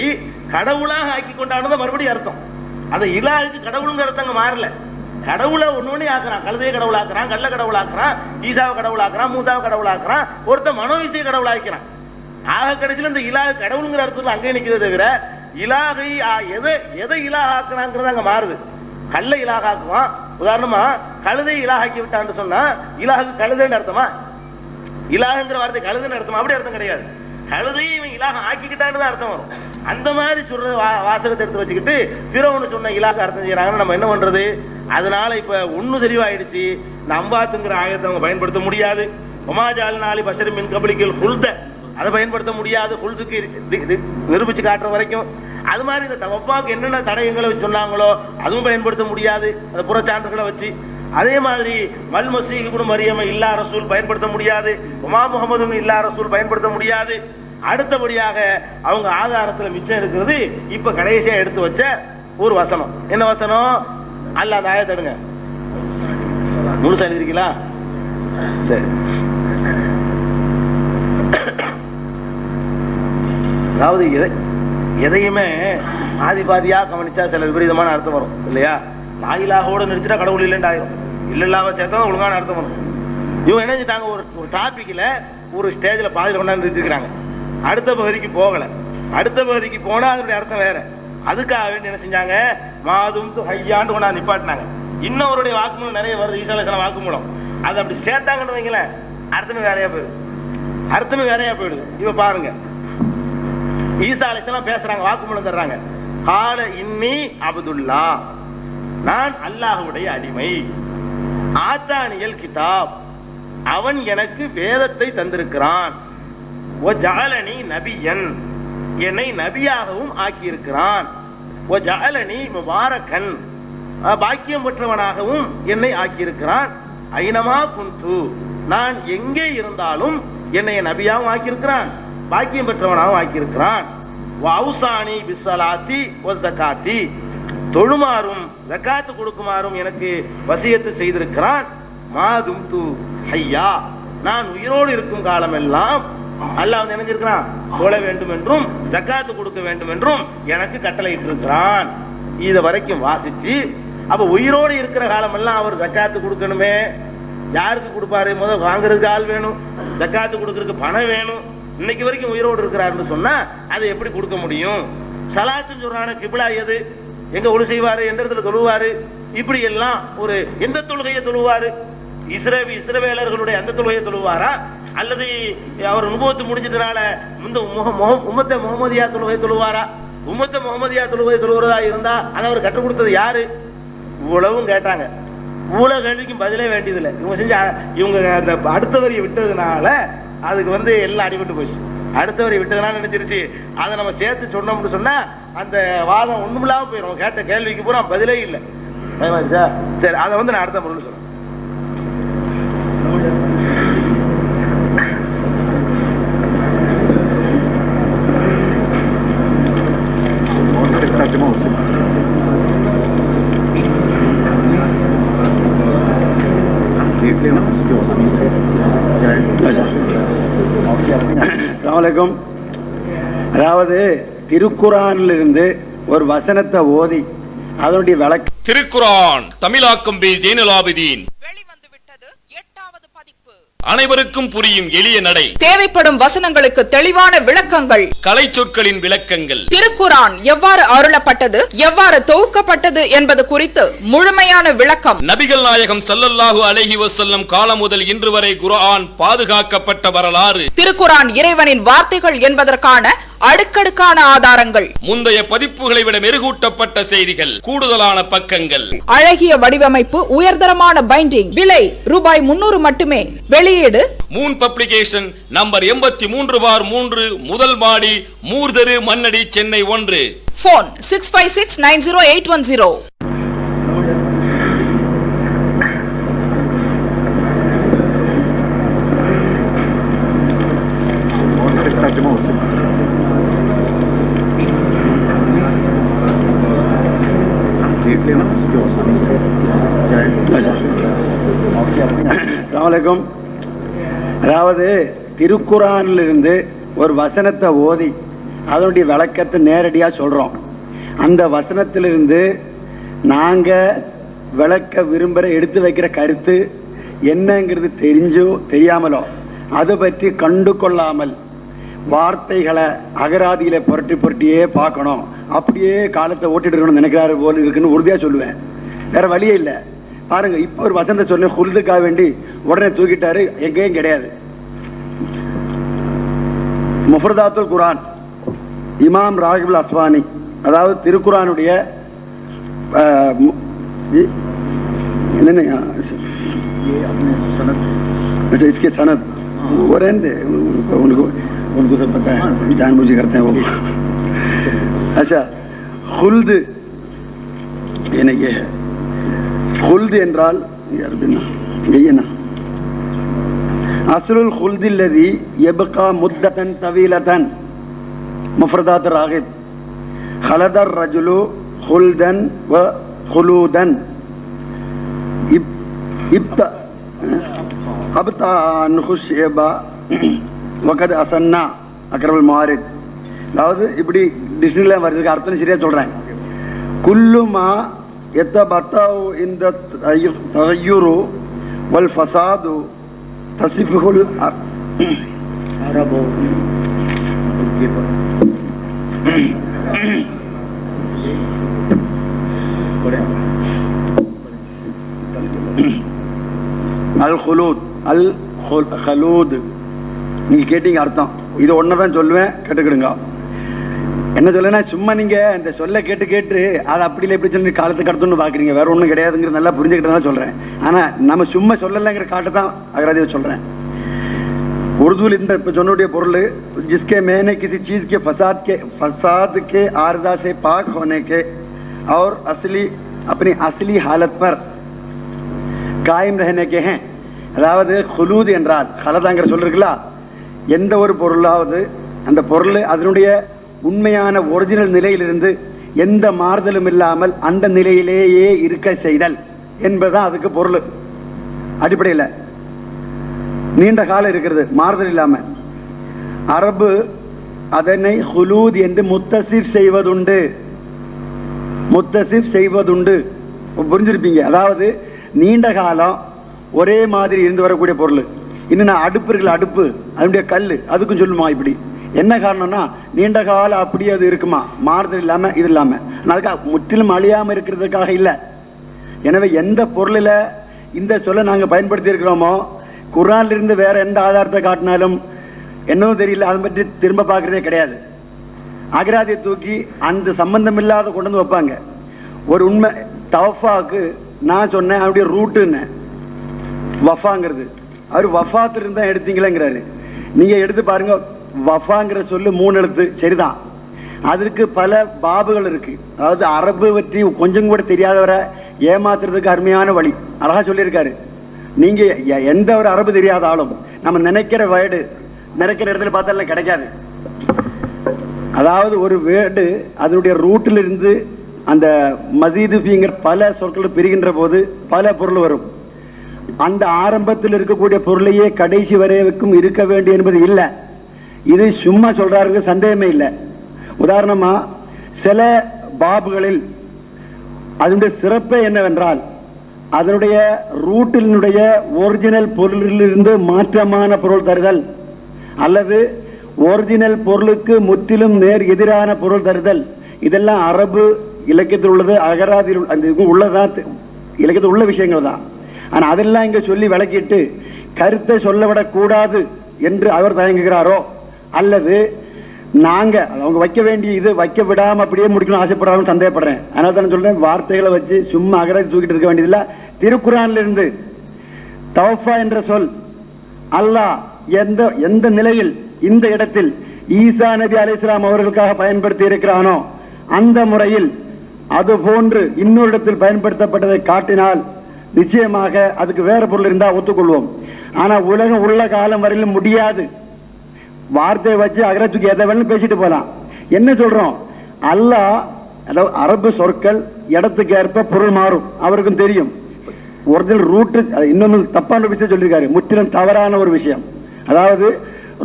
Speaker 1: கடவுளாக ஆக்கி கொண்டானதான் மறுபடியும் அர்த்தம். அந்த இலாஹுக்கு கடவுளுங்கிற அர்த்தம் மாறல. கடவுளை ஒண்ணு ஆக்குறான், கழுதையை கடவுள் ஆக்குறான், கல்ல கடவுள் ஆக்குறான், ஈசாவை கடவுள் ஆக்குறான், மூசாவை கடவுள் ஆக்குறான், ஒருத்த மனோ இச்சையை கடவுள் ஆக்கிறான். ஆக கடைசியில் இந்த இலாஹ் கடவுளுங்கிற அர்த்தத்தில் அங்கே நிற்கிறத தவிர இலாகை எதை இலாஹ் ஆக்குறாங்கிறது அங்க மாறுது. கல்ல இலாஹ் ஆக்குவான். உதாரணமா கழுதை இலாஹாக்கி விட்டான்னு சொன்னா இலாஹுக்கு கழுதைன்னு அர்த்தமா? இலாஹுங்கிற வார்த்தை கழுதைன்னு அர்த்தமா? அப்படி அர்த்தம் கிடையாது. கழுதையை இவன் இலாக ஆக்கிக்கிட்டான்னு தான் அர்த்தம் வரும். அந்த மாதிரி சொல்ற வாசகத்தை எடுத்து வச்சுக்கிட்டு ஃபிரௌன் சொன்ன இலாக அர்த்தம் செய்யறாங்கன்னு நம்ம என்ன பண்றது? அதனால இப்ப ஒண்ணு தெளிவாயிடுச்சு, இந்த அம்பாத்துங்கிற ஆயத்தை அவங்க பயன்படுத்த முடியாது. ஒமாஜால் நாலி பஷர் மின் கபலிக்கல் குல்த, அதை பயன்படுத்த முடியாது. குல்துக்கு நிரூபிச்சு காட்டுற வரைக்கும். அது மாதிரி இந்த தவப்பாக்கு என்னென்ன தடயங்களை சொன்னாங்களோ அதுவும் பயன்படுத்த முடியாது, அந்த புறச்சான்றுகளை வச்சு. அதே மாதிரி மல் மசீஹ் இப்னு மரியம இல்லா ரசூல் பயன்படுத்த முடியாது, உமா முஹம்மது இல்லா ரசூல் பயன்படுத்த முடியாது. அடுத்தபடியாக அவங்க ஆதாரத்துல மிச்சம் இருக்கிறது இப்ப கடைசியா எடுத்து வச்ச ஒரு வசனம். என்ன வசனம்? அல்லாஹ் அந்த ஆயத்தை எடுங்க, முழுசா எழுதிருக்கீங்களா? சரி. அதாவது எதையுமே ஆதிபாதியா கவனிச்சா சில விபரீதமான அர்த்தம் வரும் இல்லையா? லாயிலாகோட நிறுத்திட்டா கடவுள் இல்லைன்னு ஆயிரும். இல்லல்லாம சேர்த்தா ஒழுங்கான அர்த்தம் பண்ணும். இவங்க என்ன செஞ்சாங்க, ஒரு டாபிக்ல ஒரு ஸ்டேஜ்ல பாதியில் கொண்டாந்து வச்சிருக்காங்க, அடுத்த பகுதிக்கு போகல. அடுத்த பகுதிக்கு போனா அதனுடைய அர்த்தம் வேற. அதுக்காக வேண்டி என்ன செஞ்சாங்க, மாதும் ஹையாண்டு கொண்டாந்து நிப்பாட்டினாங்க. இன்னொருடைய வாக்குமூலம் நிறைய வருது, ஈசா அலைஹிஸ்ஸலாம் வாக்குமூலம். அதை அப்படி சேர்த்தாங்கன்னு வைங்களேன், அர்த்தமே வேறையா போயிடுது. அர்த்தமே வேறையா போயிடுது. இப்ப பாருங்க, ஈசா அலைஹிஸ்ஸலாம் பேசுறாங்க, வாக்குமூலம் தர்றாங்க. கால இன்னி அப்துல்லா, நான் அல்லாஹ்வுடைய அடிமை. ஆத்தானியல் கிதாப், அவன் எனக்கு வேதத்தை தந்திருக்கிறான். ஓ ஜஅலனி நபியன், என்னை நபியாகவும் ஆக்கியிருக்கிறான். ஓ ஜஅலனி முபாரக்கன், பாக்கியம் பெற்றவனாகவும் என்னை ஆக்கியிருக்கிறான். ஐனமா குந்து, நான் எங்கே இருந்தாலும் என்னை நபியாகவும் ஆக்கியிருக்கிறான், பாக்கியம் பெற்றவனாகவும் ஆக்கியிருக்கிறான். வௌசானி பிஸ்ஸலாத்தி வஸகாத்தி, தொழுமாறும் ஜகாத்து கொடுக்குமாறும் எனக்கு வசியத்து செய்திருக்கிறான். மாதும்து ஹய்யா, நான் உயிரோடு இருக்கும் காலமெல்லாம் அல்லாஹ் வந்து நினைஞ்சிருக்கிறான், தொழ வேண்டும் என்றும் ஜகாத்து கொடுக்க வேண்டும் என்றும் எனக்கு கட்டளையிட்டு இருக்கிறான். இத வரைக்கும் வாசிச்சு, அப்ப உயிரோடு இருக்கிற காலமெல்லாம் அவர் ஜகாத்து கொடுக்கணுமே. யாருக்கு கொடுப்பாரு? முதல் வாங்குறதுக்கு ஆள் வேணும், ஜகாத்து கொடுக்கறதுக்கு பணம் வேணும். இன்னைக்கு வரைக்கும் உயிரோடு இருக்கிறாருன்னு சொன்னா அதை எப்படி கொடுக்க முடியும்? சலாத்துன்னு சொல்றான கிப்லா எது, எங்க ஒழு செய்வாரு, எந்த இடத்துல தொழுவாரு, இப்படி எல்லாம் ஒரு எந்த தொழுகையை தொழுவாரு? இஸ்ரவேலர்களுடைய அந்த தொழுகையை தொழுவாரா, அல்லது அவர் நுபுவத்து முடிஞ்சதுனால உம்மத்தை முகமதியா தொழுகை தொழுவாரா? உம்மத்தை முகமதியா தொழுகை தொழுகிறதா இருந்தா அதை அவர் கற்றுக் கொடுத்தது யாரு? இவ்வளவும் கேட்டாங்க. இவ்வளவு கேள்விக்கும் பதிலே வேண்டியதில்லை. இவங்க செஞ்ச இவங்க அந்த அடுத்த வரியை விட்டதுனால அதுக்கு வந்து எல்லாம் அடிபட்டு போச்சு. அடுத்த வரி விட்டதுனால நினைச்சிருச்சு. அதை நம்ம சேர்த்து சொன்னோம்னு சொன்னா அந்த வாதம் ஒண்ணுமில்லாம போயிடும். கேட்ட கேள்விக்கு பூரா பதிலே இல்லை. சரி, அதை வந்து நான் அடுத்த முறை சொல்றேன்.
Speaker 2: அதாவது திருக்குரானிலிருந்து ஒரு வசனத்தை ஓதி அதனுடைய விளக்கம்.
Speaker 3: திருக்குரான் தமிழாக்கம் பி ஜெய்னுலாபிதீன். வெளிவந்துவிட்டது 8வது பதிப்பு. அனைவருக்கும் புரியும் எளிய நடை,
Speaker 4: தேவைப்படும் வசனங்களுக்கு தெளிவான விளக்கங்கள்,
Speaker 3: கலை சொற்களின் விளக்கங்கள்,
Speaker 4: திருக்குரான் எவ்வாறு அருளப்பட்டது, எவ்வாறு தொகுக்கப்பட்டது என்பது குறித்து முழுமையான விளக்கம்.
Speaker 3: நபிகள் நாயகம் ஸல்லல்லாஹு அலைஹி வஸல்லம் காலம் முதல் இன்று வரை குர்ஆன் பாதுகாக்கப்பட்ட வரலாறு,
Speaker 4: திருக்குரான் இறைவனின் வார்த்தைகள் என்பதற்கான அடுக்கடுக்கான ஆதாரங்கள்,
Speaker 3: முந்தைய பதிப்புகளை விட மெருகூட்டப்பட்ட செய்திகள், கூடுதலான பக்கங்கள்,
Speaker 4: அழகிய வடிவமைப்பு, உயர்தரமான பைண்டிங். விலை ரூபாய் 300 மட்டுமே. வெளியீடு
Speaker 3: மூன் பப்ளிகேஷன், நம்பர் 83/3, முதல் மாடி, மூர்தரு, மண்ணடி, சென்னை 1.
Speaker 4: போன் 65690810.
Speaker 2: அதாவது திருக்குரானிலிருந்து ஒரு வசனத்தை ஓதி அதனுடைய விளக்கத்தை நேரடியா சொல்றோம். அந்த வசனத்திலிருந்து நாங்க விளக்க விரும்புற எடுத்து வைக்கிற கருத்து என்னங்கிறது தெரிஞ்சோ தெரியாமலோ அதை பற்றி கண்டு கொள்ளாமல் வார்த்தைகளை அகராதியில புரட்டியே பார்க்கணும், அப்படியே காலத்தை ஓட்டிட்டு இருக்கணும்னு நினைக்கிறாரு போல இருக்குன்னு உறுதியா சொல்லுவேன். வேற வழியே இல்லை. பாருங்க, இப்ப ஒரு வசந்த சொன்ன ஹுல்துக்காக வேண்டி உடனே தூக்கிட்டாரு, எங்கேயும் கிடையாது. முஃபரதாத்துல் குர்ஆன், இமாம் ராகிபுல் அஸ்வானி, அதாவது திருக்குரானுடைய इसके सनद वो रहने उनको सब पता है, जानबूझ करते हैं वो. अच्छा, खुल्द ये है. खुल्द என்றால் என்ன? அஸ்லுல் குல்தி அல்லதி யப்கா முத்ததன் தவீலதன். முஃபரதாத் ராகிப், ஹலதர் ரஜுலு குல்தன் வ குலூதன். இப்த அப்தா நுஹுஷிபா வகத் அசன்னா அக்ரமுல் மாரித். அதாவது இப்படி டிக்ஷனரியில வருதுக்கு அர்த்தம் சரியா சொல்றேன். குல்லுமா يتبطأ عند التغير والفساد تصفه العرب الخلود الخلود. நீங்க கேட்டீங்க அர்த்தம், இது ஒன்னதான் சொல்லுவேன், கேட்டுக்கிடுங்க. என்ன சொல்லுன்னா, சும்மா நீங்க இந்த சொல்ல கேட்டு கேட்டு அதை அப்படி இல்லை எப்படி சொல்லி காலத்துக்கு அடுத்துன்னு பாக்குறீங்க, வேற ஒண்ணும் கிடையாதுங்கிறது நல்லா புரிஞ்சுக்கிட்டு சொல்றேன். ஆனா நம்ம சும்மா சொல்லலைங்கிற காட்டு தான் அகராதியை சொல்றேன். உருதுவில் இந்த இப்ப சொன்னுடைய பொருள், जिसके मैंने किसी चीज के फसाद के आर्जा से पाक होने के और अपनी असली हालत पर कायम रहने के हैं. அதாவது குலூத் என்றால் கலதாங்கிற சொல்றீங்களா, எந்த ஒரு பொருளாவது அந்த பொருள் அதனுடைய உண்மையான ஒரிஜினல் நிலையிலிருந்து எந்த மாறுதலும் இல்லாமல் அந்த நிலையிலேயே இருக்க செய்தல் என்பதுதான் அதுக்கு பொருள். அடிப்படையில் நீண்ட காலம் இருக்கிறது மாறுதல் இல்லாம. அரபு அதனை ஹுலூத் என்று முத்தசிப் செய்வதுண்டு. புரிஞ்சிருப்பீங்க. அதாவது நீண்ட காலம் ஒரே மாதிரி இருந்து வரக்கூடிய பொருள். இன்னும் அடுப்பு இருக்குல்ல, அடுப்பு அதனுடைய கல், அதுக்கும் சொல்லுமா இப்படி. என்ன காரணம்னா, நீண்ட காலம் அப்படியே அது இருக்குமா, மாறுதல் இல்லாம இது இல்லாம. அதுக்காக முற்றிலும் அழியாம இருக்கிறதுக்காக இல்ல. எனவே எந்த பொருளில இந்த சொல்ல நாங்க பயன்படுத்தி இருக்கிறோமோ, குர்ஆன்ல இருந்து வேற எந்த ஆதாரத்தை காட்டினாலும் என்னவும் தெரியல, அதை பற்றி திரும்ப பார்க்கறதே கிடையாது. அகராதியை தூக்கி அந்த சம்பந்தம் இல்லாத கொண்டு வந்து வைப்பாங்க. ஒரு உண்மை தவஃபாக்கு நான் சொன்னேன் அவருடைய ரூட்டுன்னு வஃபாங்கிறது, அவர் வஃபாத்துல இருந்தா எடுத்தீங்களேங்கிறாரு. நீங்க எடுத்து பாருங்க, வஃபாங்கிற சொல்லு 3 எழுத்து சரிதான், அதற்கு பல பாபுகள் இருக்கு. அதாவது அரபு பற்றி கொஞ்சம் கூட தெரியாதவரை ஏமாத்துறதுக்கு அருமையான வழி அழகா சொல்லியிருக்காரு. நீங்க எந்த ஒரு அரபு தெரியாத ஆளும் நம்ம நினைக்கிற வேர்டு நினைக்கிற இடத்துல பார்த்தாலும் கிடைக்காது. அதாவது ஒரு வேர்டு அதனுடைய ரூட்டில் இருந்து அந்த மசீதுங்கிற பல சொற்கள் பிரிகின்ற போது பல பொருள் வரும். அந்த ஆரம்பத்தில் இருக்கக்கூடிய பொருளையே கடைசி வரைக்கும் இருக்க வேண்டும் என்பது இல்லை. இது சும்மா சொல்றாருங்க, சந்தேகமே இல்லை. உதாரணமா சில பாபுகளில் அதனுடைய சிறப்பே என்னவென்றால், அதனுடைய ரூட்டினுடைய ஒரிஜினல் பொருளிலிருந்து மாற்றமான பொருள் தருதல், அல்லது ஒரிஜினல் பொருளுக்கு முற்றிலும் நேர் எதிரான பொருள் தருதல். இதெல்லாம் அரபு இலக்கியத்தில் உள்ளது, அகராதியில் அந்த உள்ளதான், இலக்கியத்தில் உள்ள விஷயங்கள் தான். ஆனா அதெல்லாம் இங்க சொல்லி விளக்கிட்டு கருத்தை சொல்லவிடக் கூடாது என்று அவர் தயங்குகிறாரோ, அல்லது நாங்க அவங்க வைக்க வேண்டிய இது வைக்க விடாம அப்படியே முடிக்கணும் ஆசைப்படுறாலும் சந்தேகப்படுறேன். அதனால தான் சொல்றேன், வார்த்தைகளை வச்சு சும்மா அகராதி தூக்கிட்டு இருக்க வேண்டியதில்லை. திருக்குர்ஆன்ல இருந்து தவஃபா என்ற சொல் அல்லாஹ் எந்த நிலையில் இந்த இடத்தில் ஈசா நபி அலைஹிஸ்ஸலாம் அவர்களுக்காக பயன்படுத்தி இருக்கிறானோ அந்த முறையில் அது போன்று இன்னொரு இடத்தில் பயன்படுத்தப்பட்டதை காட்டினால் நிச்சயமாக அதுக்கு வேற பொருள் இருந்தா ஒத்துக்கொள்வோம். ஆனா உலகம் உள்ள காலம் வரையிலும் முடியாது. வார்த்தையை வச்சு அகரத்துக்கு எதை வேணும் பேசிட்டு போலாம். என்ன சொல்றோம், அல்லாஹ் அதாவது அரபு சொற்கள் இடத்துக்கு ஏற்ப பொருள் மாறும், அவருக்கும் தெரியும். ஒரிஜினல் ரூட்டு இன்னொன்னு தப்பான விஷயம் சொல்லியிருக்காரு, முற்றிலும் தவறான ஒரு விஷயம். அதாவது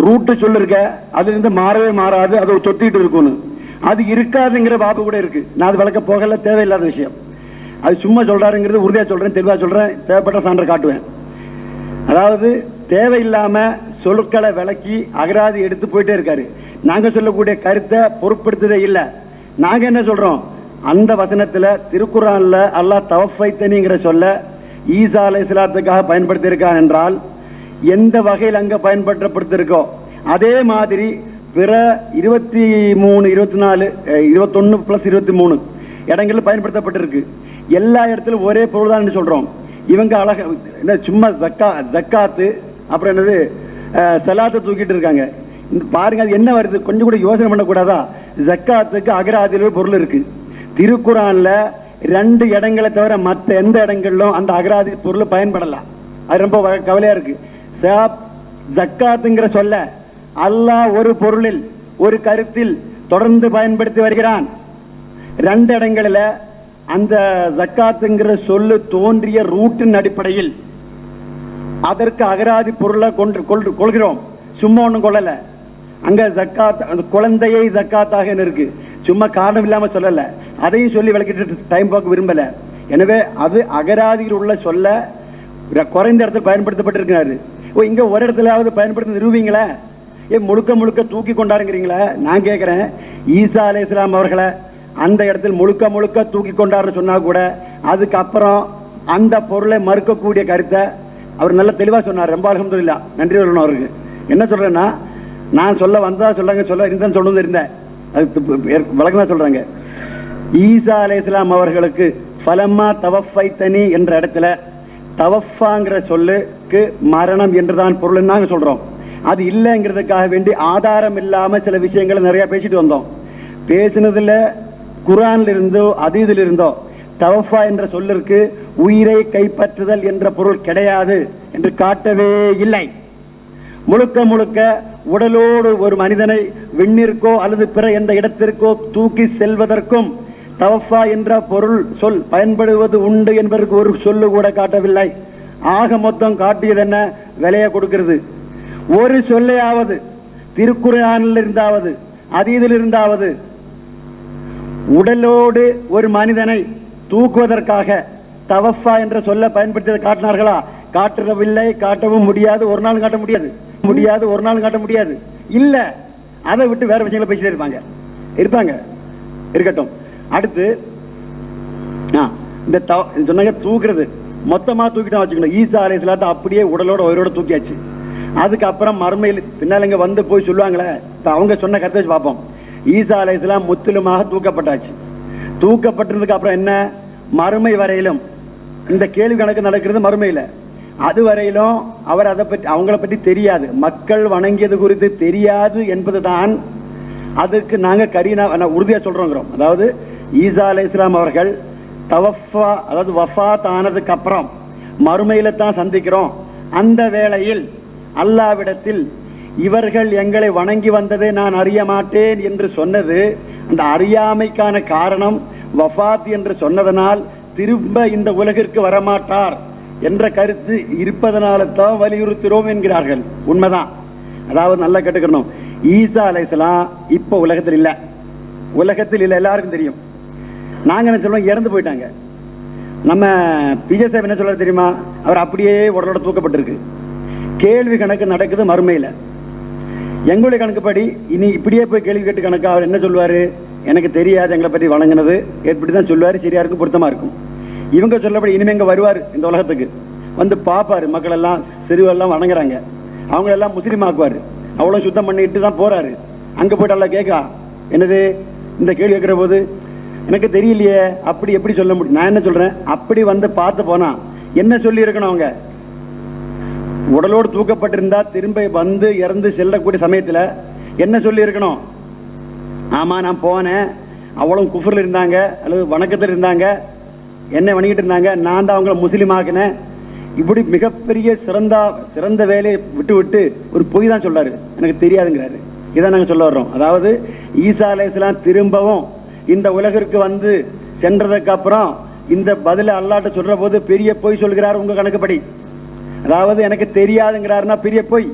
Speaker 2: ரூட்டு சொல்லிருக்க அதுல இருந்து மாறவே மாறாது, அது தொத்திட்டு இருக்கும்னு. அது இருக்காதுங்கிற பாபு கூட இருக்கு. நான் அது வளர்க்க போகல, தேவையில்லாத விஷயம். அது சும்மா சொல்றாருங்கிறது உறுதியா சொல்றேன், தெளிவா சொல்றேன், தேவைப்பட்ட சான்று காட்டுவேன். அதாவது தேவையில்லாம சொற்களை விளக்கி அகராதி எடுத்து போயிட்டே இருக்காரு. நாங்க சொல்லக்கூடிய கருத்தை பொருட்படுத்ததே இல்லை. நாங்க என்ன சொல்றோம், அந்த வசனத்துல திருக்குர்ஆன்ல அல்லாஹ் தவஃபைத்தனிங்கிற சொல்ல ஈசா அலைஹிஸ்ஸலாத்துக்காக பயன்படுத்தி இருக்கான் என்றால் எந்த வகையில் அங்க பயன்படுத்தப்பட்டிருக்கோ அதே மாதிரி பிற 23, 24, 21+23 இடங்களில் பயன்படுத்தப்பட்டிருக்கு. எல்லா இடத்திலும் ஒரே பொருள் தான் சொல்றோம். இவங்க அழக என்ன சும்மா ஜக்காத்து அப்புறம் என்னது சலாத்தை தூக்கிட்டு இருக்காங்க. பாருங்க அது என்ன வருது, கொஞ்சம் கூட யோசனை பண்ணக்கூடாதா? ஜக்காத்துக்கு அகராதியில பொருள் இருக்கு. திருக்குர்ஆன்ல 2 இடங்களை தவிர மற்ற எந்த இடங்களிலும் அந்த அகராதி பொருள் பயன்படலாம். அது ரொம்ப கவலையா இருக்கு. ஜக்காத்துங்கிற சொல்ல அல்லாஹ் ஒரு பொருளில் ஒரு கருத்தில் தொடர்ந்து பயன்படுத்தி வருகிறான். 2 இடங்களில அந்த ஜக்காத்துங்கிற சொல்லு தோன்றிய ரூட்டின் அடிப்படையில் அதற்கு அகராதி பொருளை கொள்கிறோம். சும்மா ஒண்ணும் கொள்ளல. அங்க ஜக்காத் அந்த குழந்தையை ஜக்காத்தாக இருக்கு, சும்மா காரணம் இல்லாம சொல்லல. அதையும் சொல்லி விளக்கிட்டு டைம் பார்க்க விரும்பல. எனவே அது அகராதியில் உள்ள சொல்ல குறைந்த இடத்துல பயன்படுத்தப்பட்டிருக்கிறாரு. இங்க ஒரு இடத்துலயாவது பயன்படுத்தி நிறுவீங்களே, முழுக்க முழுக்க தூக்கி கொண்டாருங்கிறீங்களா? நான் கேட்கிறேன், ஈசா அலைஹிஸ்ஸலாம் அவர்களை அந்த இடத்தில் முழுக்க முழுக்க தூக்கி கொண்டாருன்னு சொன்னா கூட அதுக்கப்புறம் அந்த பொருளை மறுக்கக்கூடிய கருத்தை அவர் நல்ல தெளிவா சொன்னார். ரொம்ப அல்ஹம்துலில்லாஹ், நன்றி சொல்லணும் அவருக்கு. என்ன சொல்றேன்னா, நான் சொல்ல வந்தா சொல்றாங்க, சொல்ல இருந்தேன் சொல்லணும் இருந்தேன், அது வழக்கமா சொல்றாங்க. ஈசா அலைஹிஸ்ஸலாம் அவர்களுக்கு ஃபலம்மா தவஃபைத்தனி என்ற இடத்துல தவஃபாங்கிற சொல்லுக்கு மரணம் என்றுதான் பொருள் நாங்க சொல்றோம். அது இல்லைங்கிறதுக்காக வேண்டி ஆதாரம் இல்லாம சில விஷயங்களை நிறைய பேசிட்டு வந்தோம். பேசினதுல குர்ஆன்ல இருந்தோ அதீதில் இருந்தோ தவஃபா என்ற சொல்லிற்கு உயிரை கைப்பற்றுதல் என்ற பொருள் கிடையாது என்று காட்டவே இல்லை. முழுக்க முழுக்க உடலோடு ஒரு மனிதனை விண்ணிற்கோ அல்லது பிற எந்த இடத்திற்கோ தூக்கி செல்வதற்கும் தவஃபா என்ற பொருள் சொல் பயன்படுவது உண்டு என்பதற்கு ஒரு சொல்லு கூட காட்டவில்லை. ஆக மொத்தம் காட்டியது என்ன? விலையை கொடுக்கிறது. ஒரு சொல்லையாவது திருக்குர்ஆனில் இருந்தாவது அதீதில் இருந்தாவது உடலோடு ஒரு மனிதனை தூக்குவதற்காக தவஃபா என்ற சொல்ல பயன்படுத்தியதை காட்டினார்களா? காட்டவில்லை, காட்டவும் முடியாது, ஒரு நாள் காட்ட முடியாது, ஒரு நாள் காட்ட முடியாது. இல்ல, அதை விட்டு வேற விஷயங்களை பேசிட்டே இருப்பாங்க. இருக்கட்டும். அடுத்து இந்த சொன்னாங்க தூக்குறது, மொத்தமா தூக்கிட்டா வச்சுக்கணும். ஈசா அலைஹிஸ்ஸலாத்தை அப்படியே உடலோட உயிரோட தூக்கியாச்சு. அதுக்கப்புறம் மறுமையில் பின்னால் இங்க வந்து போய் சொல்லுவாங்களே, அவங்க சொன்ன கருத்தை வச்சு பார்ப்போம். ஈசா அலைஹிஸ்ஸலாம் முற்றிலுமாக தூக்கப்பட்டாச்சு. தூக்கப்பட்டதுக்கு அப்புறம் என்ன? மறுமை வரையிலும் இந்த கேள்வி கணக்கு நடக்கிறது மறுமையில. அது வரையிலும் அவர் அதை பற்றி அவங்கள பற்றி தெரியாது, மக்கள் வணங்கியது குறித்து தெரியாது என்பதுதான் அதுக்கு நாங்க கரீனா உறுதியா சொல்றோங்கிறோம். அதாவது ஈசா அலைஹிஸ்ஸலாம் அவர்கள் தவஃபா அதாவது வஃபாத் ஆனதுக்கு அப்புறம் மறுமையில தான் சந்திக்கிறோம். அந்த வேளையில் அல்லாஹ்விடத்தில் இவர்கள் எங்களை வணங்கி வந்ததை நான் அறிய மாட்டேன் என்று சொன்னது, அந்த அறியாமைக்கான காரணம் வஃபாத் என்று சொன்னதனால் திரும்ப இந்த உலகிற்கு வரமாட்டார் என்ற கருத்து இருப்பதனால தான் வலியுறுத்துகிறோம் என்கிறார்கள். உண்மைதான். அதாவது நல்லா கேட்டுக்கணும், ஈசா அலைஹிஸ்ஸலாம் இப்ப உலகத்தில் இல்ல, எல்லாருக்கும் தெரியும். நாங்க என்ன சொல்றோம், இறந்து போயிட்டாங்க. நம்ம பிஜேபி என்ன சொல்றது தெரியுமா? அவர் அப்படியே உடலோட தூக்கப்பட்டிருக்கு. கேள்வி கணக்கு நடக்குது மறுமையில. எங்களுடைய கணக்குப்படி இனி இப்படியே போய் கேள்வி கேட்டு கணக்கு அவர் என்ன சொல்லுவாரு? எனக்கு தெரியாது, எங்களை பற்றி வணங்கினது எப்படிதான் சொல்லுவாரு, சரியா இருக்கும், பொருத்தமா இருக்கும். இவங்க சொல்லப்படி இனிமே இங்க வருவாரு, இந்த உலகத்துக்கு வந்து பாப்பாரு, மக்கள் எல்லாம் சிறுவெல்லாம் வணங்குறாங்க, அவங்க எல்லாம் முஸ்லீம் ஆக்குவாரு, அவ்வளவு சுத்தம் பண்ணிட்டு தான் போறாரு. அங்க போயிட்டு எல்லாம் கேட்கா என்னது இந்த கேள்வி கேட்கிற போது எனக்கு தெரியலையே, அப்படி எப்படி சொல்ல முடியும்? நான் என்ன சொல்றேன், அப்படி வந்து பார்த்து போனா என்ன சொல்லி இருக்கணும்? அவங்க உடலோடு தூக்கப்பட்டிருந்தா திரும்ப வந்து இறந்து செல்லக்கூடிய சமயத்துல என்ன சொல்லி இருக்கணும்? ஆமா நான் போனேன், அவ்வளவு குஃப்ர்ல இருந்தாங்க அல்லது வணக்கத்தில் இருந்தாங்க, என்ன வணங்கிட்டு இருந்தாங்க, நான் தான் அவங்கள முஸ்லீம் ஆக்கினேன். இப்படி மிகப்பெரிய சிறந்த வேலையை விட்டு விட்டு ஒரு பொய் தான் சொல்றாரு, எனக்கு தெரியாதுங்கிறாரு. இதான் நாங்க சொல்ல வர்றோம். அதாவது ஈசா அலைஹிஸ்ஸலாம் திரும்பவும் இந்த உலகிற்கு வந்து சென்றதுக்கு அப்புறம் இந்த பதில அல்லாஹ்ட்ட சொல்ற போது பெரிய பொய் சொல்கிறார் உங்க கணக்குப்படி. அதாவது எனக்கு தெரியாதுங்கிறாருன்னா பெரிய பொய்.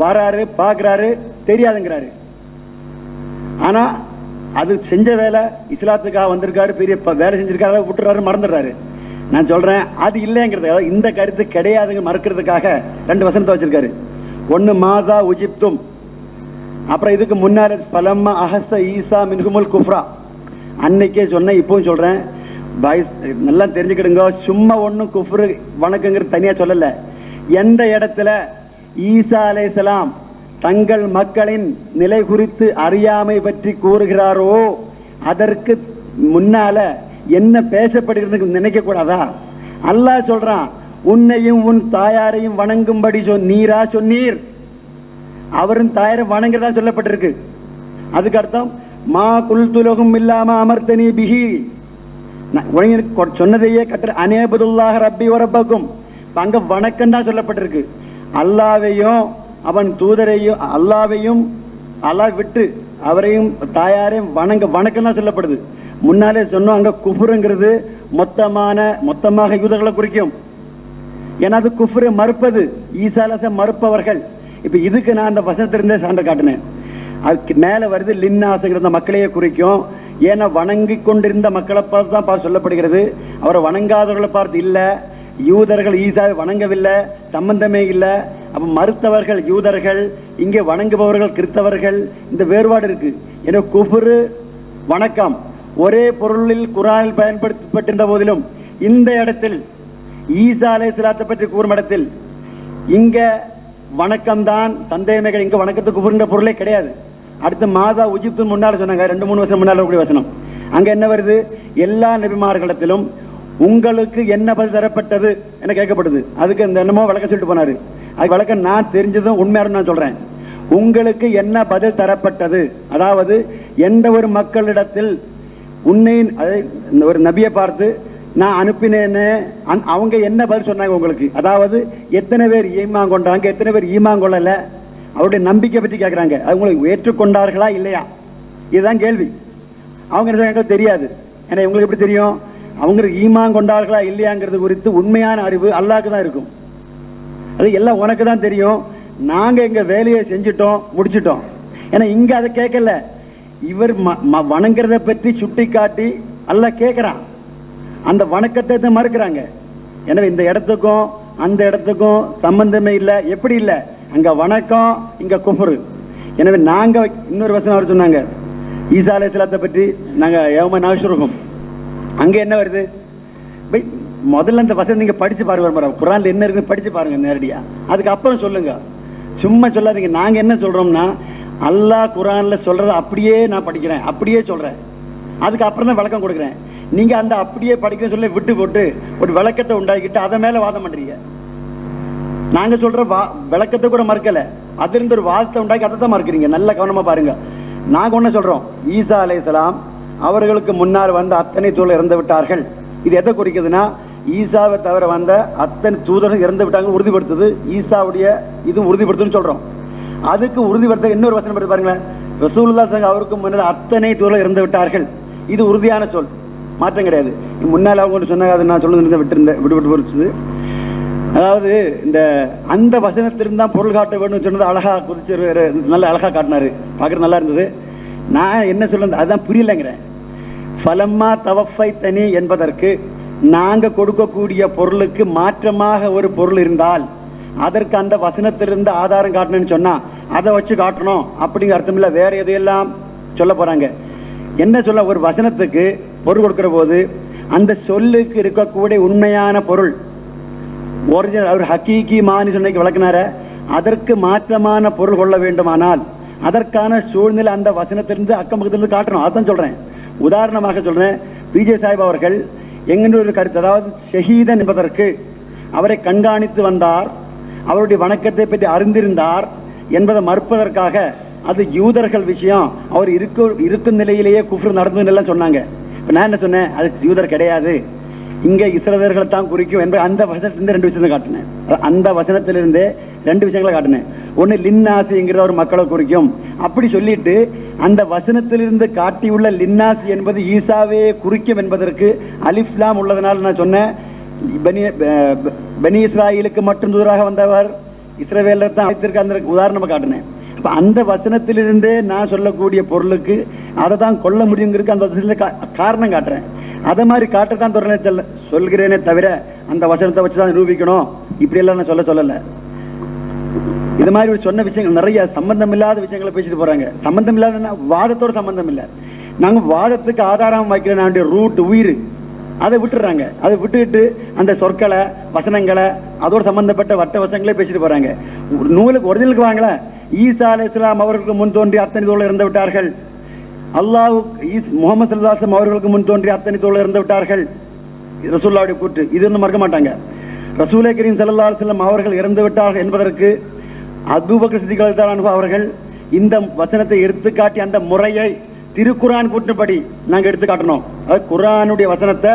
Speaker 2: வராரு, பாக்குறாரு, தெரியாதுங்கிறாரு. ஆனா அது செஞ்ச வேலை இஸ்லாத்துக்காக வந்திருக்காரு, பெரிய வேலை செஞ்சிருக்காரு, விட்டுறாரு, மறந்துடுறாரு. நான் சொல்றேன் அது இல்லைங்கிறது, இந்த கருத்து கிடையாதுங்க மறுக்கிறதுக்காக 2 வசனத்தை வச்சிருக்காரு. ஒன்னு மாதா உஜிப்தும், அப்புறம் இதுக்கு முன்னாடி பலம்மா அஹஸ ஈசா மின்ஹுமுல் குஃப்ரா. அன்னைக்கே சொன்னேன், இப்பவும் சொல்றேன், நல்லா தெரிஞ்சுக்கிடுங்க. சும்மா ஒன்னும் குஃப்ரு வணக்கங்கிறது தனியா சொல்லல. எந்த இடத்துல ஈசா அலைஹிஸ்ஸலாம் தங்கள் மக்களின் நிலை குறித்து அறியாமை பற்றி கூறுகிறாரோ அதற்கு முன்னால என்ன பேசப்படுகிறது நினைக்க கூடாதா? அல்லாஹ் சொல்றான், உன்னையும் உன் தாயாரையும் வணங்கும்படி நீரா சொன்னீர். அவரும் தாயாரை வணங்குறதா சொல்லப்பட்டிருக்கு. அதுக்கு அர்த்தம் மா குல்துலகும் இல்லாம அமர்த்தனி பிஹி, சொன்னதையே கற்ற அனேபுதுல்லாஹ் ரப்பி வரப்பக்கும். அங்க வணக்கம் தான் சொல்லப்பட்டிருக்கு. அல்லாவையும் அவன் தூதரையும் அல்லாவையும் அல்லாஹ் விட்டு அவரையும் தாயாரையும் வணக்கம் தான் சொல்லப்படுது. முன்னாலே சொன்னோம், அங்க குஃப்ருங்கிறது மொத்தமாக யூதர்களை குறிக்கும். ஏன்னா அது குஃப்ரை மறுப்பது, ஈசா அலைஹிஸ்ஸலாம் மறுப்பவர்கள். இப்ப இதுக்கு நான் அந்த வசனத்திலிருந்தே சான்று காட்டினேன். அதுக்கு மேல வருது லின்னாசுங்கிற மக்களையே குறிக்கும். ஏன்னா வணங்கி கொண்டிருந்த மக்களை பார்த்து தான் சொல்லப்படுகிறது. அவரை வணங்காதவர்களை பார்த்து இல்ல. யூதர்கள் ஈசாவை வணங்கவில்லை, சம்பந்தமே இல்லை. அப்ப மறுத்தவர்கள் யூதர்கள், இங்கே வணங்குபவர்கள் கிறிஸ்தவர்கள். இந்த வேறுபாடு இருக்கு. ஏன்னா குஃப்ரு வணக்கம் ஒரே பொருளில் குர்ஆனில் பயன்படுத்தப்பட்டிருந்த போதிலும் இந்த இடத்தில் ஈசா அலைஹிஸ்ஸலாத்தை பற்றி கூறும் இடத்தில் இங்க வணக்கம் தான், சந்தேகமே. இங்க வணக்கத்துக்கு குஃப்ருன்ற பொருளே கிடையாது. அடுத்த மாதா உஜிப்து முன்னால சொன்னாங்க, 2-3 வருஷம் முன்னால கூடிய வசனம். அங்க என்ன வருது? எல்லா நபிமார்களிடத்திலும் உங்களுக்கு என்ன பதில் தரப்பட்டது என கேட்கப்படுது. அதுக்கு இந்த என்னமோ விளக்கம் சொல்லிட்டு போனாரு. அது விளக்கம் நான் தெரிஞ்சதும் உண்மையான நான் சொல்றேன். உங்களுக்கு என்ன பதில் தரப்பட்டது, அதாவது எந்த ஒரு மக்களிடத்தில் உன்னை ஒரு நபியை பார்த்து நான் அனுப்பினேன்னு அவங்க என்ன பதில் சொன்னாங்க உங்களுக்கு, அதாவது எத்தனை பேர் ஈமான் கொண்டாங்க, எத்தனை பேர் ஈமான் கொள்ளல, அவருடைய நம்பிக்கை பற்றி கேட்கிறாங்க. அது உங்களுக்கு ஏற்றுக்கொண்டார்களா இல்லையா, இதுதான் கேள்வி. அவங்க என்ன தெரியாது. ஏன்னா இவங்களுக்கு எப்படி தெரியும்? அவங்களுக்கு ஈமான் கொண்டார்களா இல்லையாங்கிறது குறித்து உண்மையான அறிவு அல்லாஹ்க்கு தான் இருக்கும். அது எல்லாம் உனக்கு தான் தெரியும். நாங்க எங்க வேலையை செஞ்சுட்டோம், முடிச்சிட்டோம். ஏன்னா இங்க அதை கேட்கல. இவர் வணங்குறத பற்றி சுட்டி காட்டி அல்லாஹ் கேட்கிறான். அந்த வணக்கத்தை மறுக்கிறாங்க. எனவே இந்த இடத்துக்கும் அந்த இடத்துக்கும் சம்பந்தமே இல்லை. எப்படி இல்லை? அங்க வணக்கம், இங்க குஃப்ரு. எனவே நாங்க இன்னொரு வசனம் அவர் சொன்னாங்க ஈசா அலைஹிஸ்ஸலாத்தை பற்றி, நாங்க யௌம நஹ்ஷுருஹும். அங்க என்ன வருது? முதல்ல அந்த வசனம் நீங்க படிச்சு பாருங்க, குர்ஆன்ல என்ன இருக்குன்னு படிச்சு பாருங்க நேரடியா. அதுக்கு அப்புறம் சொல்லுங்க, சும்மா சொல்லாதீங்க. நாங்க என்ன சொல்றோம்னா அல்லாஹ் குர்ஆன்ல சொல்றத அப்படியே நான் படிக்கிறேன், அப்படியே சொல்றேன், அதுக்கு அப்புறம் தான் விளக்கம் கொடுக்குறேன். நீங்க அந்த அப்படியே படிக்க சொல்ல விட்டு போட்டு ஒரு விளக்கத்தை உண்டாக்கிட்டு அதை மேல வாதம் பண்றீங்க. நாங்க சொல்ற விளக்கத்தை கூட மறுக்கல, அதுல இருந்து ஒரு வாதத்தை உண்டாக்கி அதை தான் மறுக்கிறீங்க. நல்ல கவனமா பாருங்க. நாங்க ஒண்ணு சொல்றோம், ஈசா அலைஹிஸ்ஸலாம் அவர்களுக்கு முன்னால் வந்த அத்தனை தூதர்கள் இறந்து விட்டார்கள். இது எதை குறிக்குதுன்னா ஈசாவை தவிர வந்த அத்தனை தூதர்கள் இறந்து விட்டாங்க உறுதிப்படுத்துது. ஈசாவுடைய இது உறுதிப்படுத்துன்னு சொல்றோம். அதுக்கு உறுதிப்படுத்த இன்னொரு வசனம் பற்றி பாருங்களேன். ரசூலுல்லாஹ் ஸல்லல்லாஹு அவருக்கு முன்னால் அத்தனை தூதர்கள் இறந்து விட்டார்கள். இது உறுதியான சொல், மாற்றம் கிடையாது. முன்னால் அவங்க சொன்னாங்க, அது நான் சொல்லுங்க விடுபட்டு போச்சு. அதாவது இந்த அந்த வசனத்திலிருந்து தான் பொருள் காட்ட வேண்டும் சொன்னது அழகா குறிச்சு நல்ல அழகா காட்டினாரு, பார்க்கறது நல்லா இருந்தது. நான் என்ன சொல்ல அதுதான் புரியலங்கிறேன். ஃபலம்மா தவஃபைத்தனி என்பதற்கு நாங்க கொடுக்கக்கூடிய பொருளுக்கு மாற்றமாக ஒரு பொருள் இருந்தால் அதற்கு அந்த வசனத்திலிருந்து ஆதாரம் காட்டணும்னு சொன்னா அதை வச்சு காட்டணும் அப்படிங்கிற அர்த்தம் இல்ல. வேற எதையெல்லாம் சொல்ல போறாங்க. என்ன சொல்ல, ஒரு வசனத்துக்கு பொருள் கொடுக்கிற போது அந்த சொல்லுக்கு இருக்கக்கூடிய உண்மையான பொருள் ஒரிஜினல் அவர் ஹக்கீகி மானி சொன்னைக்கு விளக்குனார, அதற்கு மாற்றமான பொருள் கொள்ள வேண்டுமானால் அதற்கான சூழ்நிலை அந்த வசனத்திலிருந்து அக்கம் பக்கத்திலிருந்து காட்டணும். அதான் சொல்றேன். உதாரணமாக சொல்றேன், பிஜே சாஹிப் அவர்கள் எங்கென்று கருத்து, அதாவது ஷஹீதன் என்பதற்கு அவரை கண்காணித்து வந்தார், அவருடைய வணக்கத்தை பற்றி அறிந்திருந்தார் என்பதை மறுப்பதற்காக அது யூதர்கள் விஷயம், அவர் இருக்கும் நிலையிலேயே குஃப்ர் நடந்ததுன்னு சொன்னாங்க. இப்ப நான் என்ன சொன்னேன், அது யூதர் கிடையாது, இங்க இஸ்ரவேலர்களை தான் குறிக்கும் என்று அந்த வசனத்திலிருந்து 2 விஷயத்தை காட்டினேன். அந்த வசனத்திலிருந்து 2 விஷயங்களை காட்டினேன். ஒன்னு லின்னாசிங்கிற ஒரு மக்களை குறிக்கும் அப்படி சொல்லிட்டு அந்த வசனத்திலிருந்து காட்டியுள்ள லின்னாசி என்பது ஈசாவே குறிக்கும் என்பதற்கு அலிஃப்லாம் உள்ளதனால் நான் சொன்னேன், பனி இஸ்ராயலுக்கு மட்டும் தூதராக வந்தவர் இஸ்ரவேலர் தான் வைத்திருக்க அந்த உதாரணமா காட்டினேன். அப்ப அந்த வசனத்திலிருந்தே நான் சொல்லக்கூடிய பொருளுக்கு அதை தான் கொள்ள முடியுங்கிறதுக்கு அந்த வசனத்துல காரணம் காட்டுறேன். அதை மாதிரி காட்டத்தான் சொல்கிறேனே தவிர அந்த வசனத்தை வச்சுதான் நிரூபிக்கணும் இப்படி எல்லாம் நான் சொல்லல. இது மாதிரி சொன்ன விஷயங்கள் நிறைய சம்பந்தம் இல்லாத விஷயங்களை பேசிட்டு போறாங்க. சம்பந்தம் இல்லாத வாதத்தோட சம்பந்தம் இல்ல. நாங்க வாதத்துக்கு ஆதாரம் வைக்கிற ரூட் உயிர் அதை விட்டுறாங்க. அதை விட்டுட்டு அந்த சொற்களை வசனங்களை அதோட சம்பந்தப்பட்ட வட்ட வசனங்களே பேசிட்டு போறாங்க. நூலுக்கு ஒரிஜினலுக்கு வாங்கல. ஈசா அலைஹிஸ்ஸலாம் அவர்களுக்கு முன் தோன்றி அத்தனை தோழர்கள் இறந்து விட்டார்கள். அல்லாஹ் முகமது ஸல்லல்லாஹு அலைஹி வஸல்லம் அவர்களுக்கு முன் தோன்றி அத்தனை தோழர்கள் இறந்து விட்டார்கள். ரசூலுல்லாஹ்வுடைய கூற்று, இது ஒன்றும் மறக்க மாட்டாங்க. ரசூலே கரீம் ஸல்லல்லாஹு அலைஹி வஸல்லம் அவர்கள் இறந்து விட்டார்கள் என்பதற்கு அபூபக்கர் சித்திக் ரலியல்லாஹு அன்ஹு அவர்கள் இந்த வசனத்தை எடுத்துக்காட்டி அந்த முறையை திருக்குர்ஆன் கூற்றுப்படி நாங்க எடுத்து காட்டணும். அது குர்ஆனுடைய வசனத்தை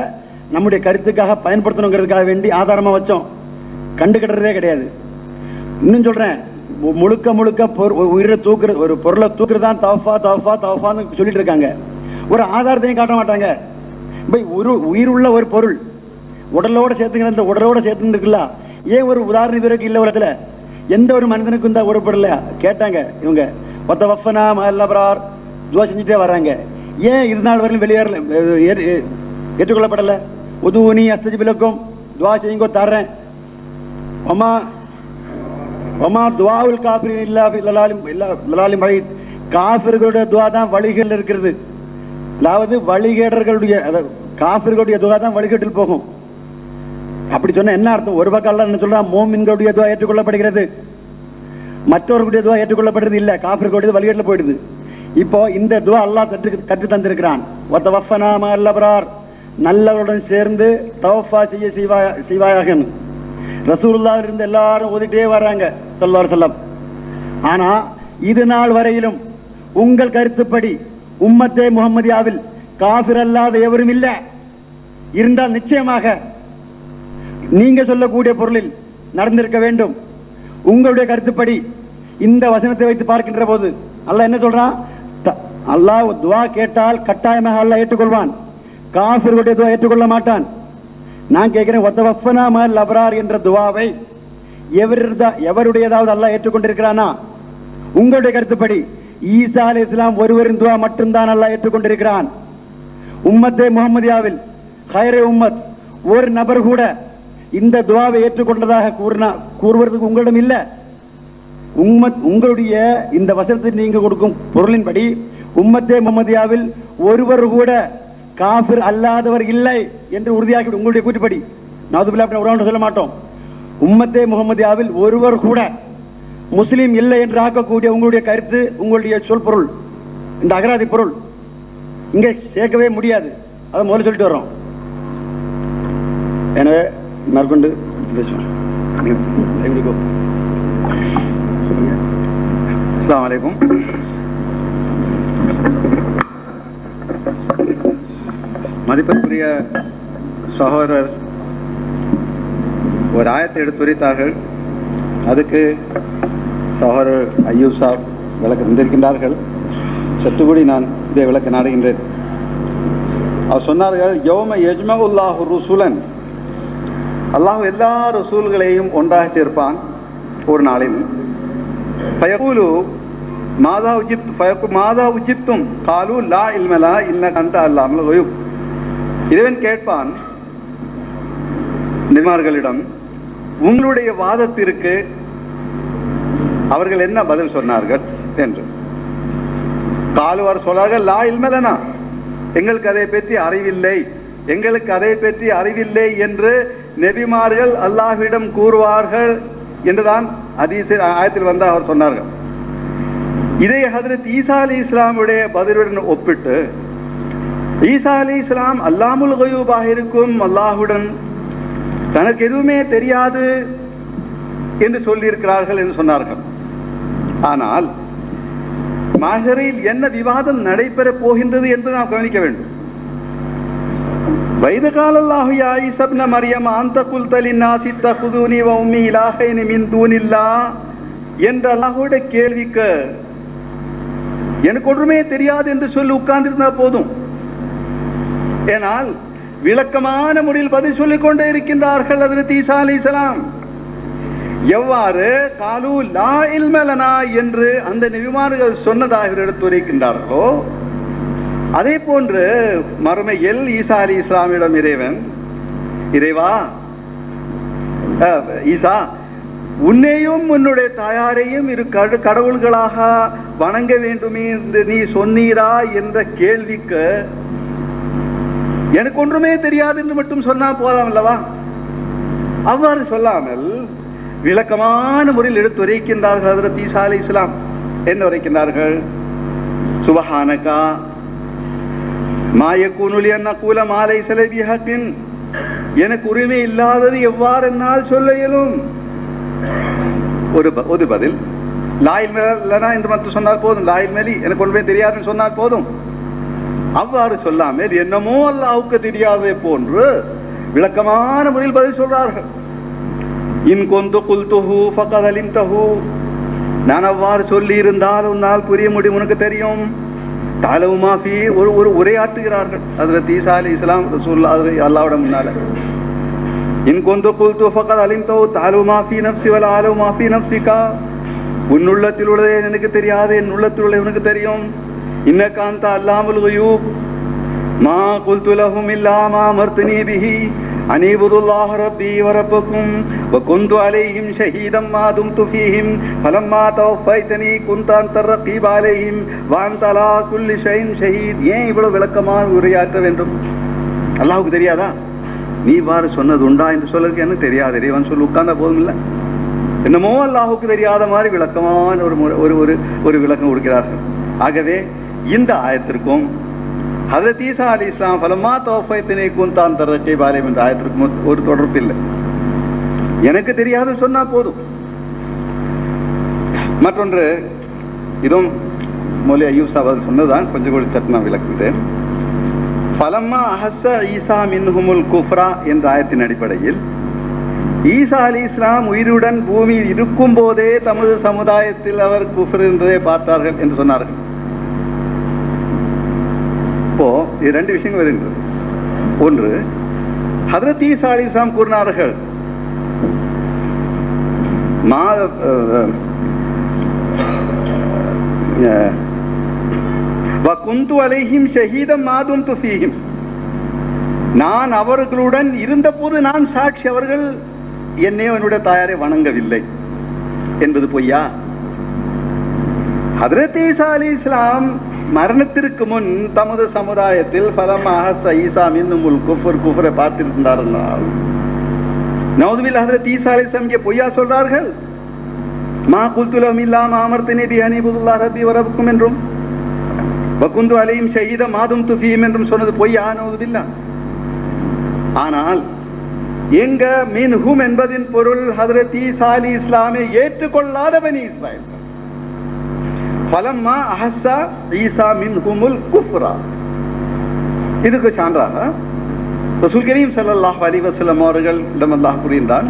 Speaker 2: நம்முடைய கருத்துக்காக பயன்படுத்தணுங்கிறதுக்காக வேண்டி ஆதாரமா வச்சோம். கண்டுகிட்டதே கிடையாது. இன்னும் சொல்றேன், முழுக்க உயிரை தூக்குறது, ஒரு பொருளை தூக்குறதான் தவஃபா தவஃபா தவஃபான்னு சொல்லிட்டு இருக்காங்க. ஒரு ஆதாரத்தையும் காட்ட மாட்டாங்க. உயிர் உள்ள ஒரு பொருள் உடலோட சேர்த்துக்கிற இந்த உடலோட சேர்த்து இருக்குல்ல, ஏன் ஒரு உதாரண வீரருக்கு இல்ல உலகத்துல எந்த ஒரு மனிதனுக்கும் இந்த உருப்படல கேட்டாங்க. இவங்க துவா செஞ்சுட்டே வர்றாங்க. ஏன் இது நாள் வரையிலும் வெளியேறல, ஏற்றுக்கொள்ளப்படல? உதுவுனி அஸ்தஜிபிலக்கும், துவா செய்யுங்கோ தர்றேன். ஒமா துவாவுல் காஃபிரின் இல்லா லலாலிம் மஹீத். காஃபிர்களுடைய துவா தான் வழிகள் இருக்கிறது. அதாவது வழிகேடர்களுடைய, காஃபிர்களுடைய துவா தான் வழிகேட்டில் போகும். அப்படி சொன்ன என்ன அர்த்தம்? ஒரு பக்கம் அல்லாஹ் என்ன சொல்றான்? மோமின்களுடைய துவா ஏற்றுக்கொள்ளப்படுகிறது, மற்றவர்களுடைய துவா ஏற்றுக்கொள்ளப்படுறது இல்ல, காஃபிர்களுடைய வழிகேட்டில் போயிடுது. இப்போ இந்த துவா அல்லாஹ் கற்று தந்திருக்கிறான். வத்தவஃபனா மஅல் அப்ரார், நல்லவருடன் சேர்ந்து தவஃபா செய்வாயாக. ரசூலுல்லாஹ் இருந்து எல்லாரும் ஓதிட்டே வர்றாங்க ஸல்லல்லாஹு அலைஹி வஸல்லம். ஆனா இது நாள் வரையிலும் உங்கள் கருத்துப்படி உம்மத்தே முஹம்மதியாவில் காஃபிர் அல்லாத எவரும் இல்ல. இருந்தால் நிச்சயமாக நீங்க சொல்லக்கூடிய பொருளில் நடந்திருக்க வேண்டும். உங்களுடைய கருத்துப்படி இந்த வசனத்தை வைத்து பார்க்கின்ற போது அல்லாஹ் என்ன சொல்றான்? அல்லாஹ் துவா கேட்டால் கட்டாயமாக அல்லாஹ் ஏற்றுக்கொள்வான், காஃபிர்களுடைய துவா ஏற்றுக்கொள்ள மாட்டான். நான் கேட்கிறேன், வத்தவஃபனா மஅல் அப்ரார் என்ற துவாவை எவருடையதாவது அல்லாஹ் ஏற்றுக்கொண்டிருக்கிறானா? உங்களுடைய கருத்துப்படி ஈசா அலைஹிஸ்ஸலாம் ஒருவரின் துவா மட்டும்தான் அல்லாஹ் ஏற்றுக்கொண்டிருக்கிறான். உம்மத்தே முஹம்மதியாவில் ஹைரே உம்மத் ஒரு நபர் கூட இந்த துவாவை ஏற்றுக்கொண்டதாக கூறுவதற்கு உங்களிடம் இல்ல. உங்களுடைய இந்த வசனத்தை நீங்க கொடுக்கும் பொருளின்படி உம்மத்தே முஹம்மதியாவில் ஒருவர் கூட காஃபிர் அல்லாதவர் இல்லை என்று உறுதியாகி உங்களுடைய கூற்றுப்படி நாதுபில்லாஹ் சொல்ல மாட்டோம். உம்மத்தே முஹம்மதியாவில் ஒருவர் கூட முஸ்லீம் இல்லை என்று ஆக்கக்கூடிய உங்களுடைய கருத்து, உங்களுடைய சொல் பொருள், இந்த அகராதி பொருள் இங்க சேர்க்கவே முடியாது. அதை முதல்ல சொல்லிட்டு வர்றோம். எனவே மேற்கொண்டு பேசுவோம்.
Speaker 5: அஸ்ஸலாமு அலைக்கும். மதிப்பிற்குரிய சகோதரர் ஒரு ஆயத்தை எடுத்துரைத்தார்கள். அதுக்கு சகோதரர் ஐயூப் சாப் விளக்க தந்திருக்கின்றார்கள். சற்றுக்கூடி நான் இதை விளக்க நாடுகின்றேன். அவர் சொன்னார்கள், யௌம யஜ்மஉல்லாஹு ருசுலன், அல்லாஹ் எல்லா ரசூல்களையும் ஒன்றாக சேர்ப்பான் ஒரு நாளில். ஃபயகூலு மாதா உஜிப்தும் காலு லா இல்மலா இன்னக அன்த அல்லாமுல் குயூப். இறைவன் கேட்பான் நபிமார்களிடம், உங்களுடைய வாதத்திற்கு அவர்கள் என்ன பதில் சொன்னார்கள் என்று. காலுவார் சொன்னார்கள், லா இல்மலனா, எங்களுக்கு அதை பற்றி அறிவில்லை, எங்களுக்கு அதை பற்றி அறிவில்லை என்று நபிமார்கள் அல்லாஹ்விடம் கூறுவார்கள் என்றுதான் ஹதீஸில் ஆயத்தில் வந்து அவர் சொன்னார்கள். இதை ஹஜ்ரத் ஈசா அலைஹிஸ்ஸலாமுடைய பதிலுடன் ஒப்பிட்டு, ஈசா அலைஹிஸ்ஸலாம் அல்லாமுல் குயூபாக இருக்கும் அல்லாஹுடன் தனக்கு எதுவுமே தெரியாது என்று சொல்லியிருக்கிறார்கள் என்று சொன்னார்கள். ஆனால் மஹ்ஷரில் என்ன விவாதம் நடைபெற போகின்றது என்று நாம் கவனிக்க வேண்டும். வைத காலல்லாஹு யா ஈஸா இப்ன மர்யம் அன்த குல்த லின்னாஸி தகுதுனி வ உம்மி இலாஹைனி மின் தூனில்லாஹ் என்ற அல்லாஹ்வுடைய கேள்விக்கு எனக்கு ஒன்றுமே தெரியாது என்று சொல்லி உட்கார்ந்திருந்தா போதும். ஏனால் விளக்கமான முறையில் பதில் சொல்லிக் கொண்டே இருக்கின்றார்கள் ஹஜ்ரத் ஈசா அலைஹிஸ்ஸலாம். எவ்வாறு காலு லா இல்ம லனா என்று அந்த நபிமார்கள் சொன்னதாக எடுத்துரைக்கின்றார்களோ, அதே போன்று மறுமையில் ஈசா அலைஹிஸ்ஸலாமிடம் இறைவன், இறைவா ஈசா, உன்னையும் உன்னுடைய தாயாரையும் இரு கடவுள்களாக வணங்க வேண்டுமே என்று நீ சொன்னீரா என்ற கேள்விக்கு எனக்கு ஒன்றுமே தெரியாது என்று மட்டும் சொன்னா போதாம் அல்லவா? அவ்வாறு சொல்லாமல் விளக்கமான முறையில் எடுத்துரைக்கின்றார்கள் ஹஜ்ரத் ஈசா அலைஹிஸ்ஸலாம். என்ன உரைக்கின்றார்கள்? சுபஹானகா மா யகூனு லி அன் அகூல மா லைஸ லி பிஹக்கின், எனக்கு உரிமை இல்லாதது எவ்வாறு என்னால் சொல்ல இயலும்? ஒரு பதில், லா இல்ம லனா என்று மட்டும் சொன்னால் போதும், லா இல்மலி, எனக்கு ஒன்றுமே தெரியாதுன்னு சொன்னால் போதும். அவ்வாறு சொல்லாமல் என்னமோ அல்லாஹ்வுக்கு தெரியாததை போன்று விளக்கமான முறையில் பதில் சொல்றார்கள். இன் குந்து குல்துஹு ஃபகத் அலிம்தஹு, நான் அவ்வாறு சொல்லி இருந்தால் உன்னால் புரிய முடியும், உனக்கு தெரியும். தாலவு மாஃபி, ஒரு உரையாற்றுகிறார்கள் ஹஜ்ரத் ஈசா அலைஹிஸ்ஸலாம் ரசூலுல்லாஹ் அல்லாஹ்விடம் முன்னால. இன் குந்து குல்து ஃபகத் அலிம்தஹு தாலவு மாஃபி நஃப்ஸி வல ஆலவு மாஃபி நஃப்ஸிகா, உன் உள்ளத்தில் உள்ளதே எனக்கு தெரியாது, என் உள்ளத்தில் உள்ளது உனக்கு தெரியும். இன்னக அன்த அல்லாமுல் குயூப் மா குல்து லஹும் இல்லா மா அமர்தனி பிஹி அனிபுதுல்லாஹ ரப்பி வ ரப்பக்கும் வ குன்து அலைஹிம் ஷஹீதம் மா தும்து ஃபீஹிம் ஃபலம்மா தவஃபைதனி குன்த அன்த ரகீப அலைஹிம் வ அன்த அலா குல்லி ஷைஇன் ஷஹீத். ஏன் இவ்வளவு விளக்கமாக உரையாற்ற வேண்டும்? அல்லாஹ்வுக்கு தெரியாதா? நீ வாரு சொன்னது உண்டா என்று சொல்றதுக்கு என்ன தெரியாது, இறைவன் சொல்லி உட்கார்ந்தா போதும் இல்ல? என்னமோ அல்லாஹ்வுக்கு தெரியாத மாதிரி விளக்கமான ஒரு விளக்கம் கொடுக்கிறார்கள். ஆகவே இந்த ஆயத்திற்கும் ஹஜ்ரத் ஈசா அலைஹிஸ்ஸலாம் ஃபலம்மா தவஃபைதனி குன்த அன்த ரகீப அலைஹிம் என்ற ஆயத்திற்கும் ஒரு தொடர்பு இல்லை. எனக்கு தெரியாது சொன்னா போதும். மற்றொன்று, இதுவும் மௌலவி அய்யூப் சாஹிப் சொன்னதான், கொஞ்சம் கூட சற்று நான் விளக்குகிறேன். ஃபலம்மா அஹஸ்ஸ ஈசா மின்ஹுமுல் குஃப்ரா என்ற ஆயத்தின் அடிப்படையில் ஈசா அலைஹிஸ்ஸலாம் உயிருடன் பூமியில் இருக்கும் போதே தமது சமுதாயத்தில் அவர் குஃப்ர் என்பதை பார்த்தார்கள் என்று சொன்னார்கள். இப்போ இது ரெண்டு விஷயங்கள் வருகின்றது. ஒன்று, ஹஜ்ரத் ஈசா அலைஹிஸ்ஸலாம் கூறினார்கள், வகுந்து அலைஹிம் ஷஹீதம் மா தும்து ஃபீஹிம், நான் அவர்களுடன் இருந்த போது நான் சாட்சி, அவர்கள் என்னை என்னுடைய தாயாரை வணங்கவில்லை என்பது பொய்யா? ஹஜ்ரத் ஈசா அலைஹிஸ்ஸலாம் மரணத்திற்கு முன் தமது சமுதாயத்தில் ஃபலம்மா அஹஸ்ஸ ஈசா மின்ஹுமுல் குஃப்ரை பார்த்திருந்தார்கள். நவுதுபில்லாஹ், ஹஜ்ரத் ஈசா அலைஹிஸ்ஸலாம் இங்கே பொய்யா சொல்றார்கள்? மா குல்து லஹும் இல்லா மா அமர்தனி பிஹி அனிபுதுல்லாஹ ரப்பி வ ரப்பக்கும் என்றும் வ குன்து அலைஹிம் ஷஹீதம் மா தும்து ஃபீஹிம் என்றும் சொன்னது பொய்யா? நவுதுபில்லாஹ். ஆனால் எங்க மின்ஹும் என்பதின் பொருள் ஹஜ்ரத் ஈசா அலைஹிஸ்ஸலாமை ஏற்றுக்கொள்ளாத பனி இஸ்ராயீல். ஃபலம்மா அஹஸ்ஸ ஈசா மின்ஹுமுல் குஃப்ரா, இதுக்கு சான்றாக ரசூல் கரீம் ஸல்லல்லாஹு அலைஹி வஸல்லம் அவர்களிடம் அல்லாஹ் கூறுகின்றான்,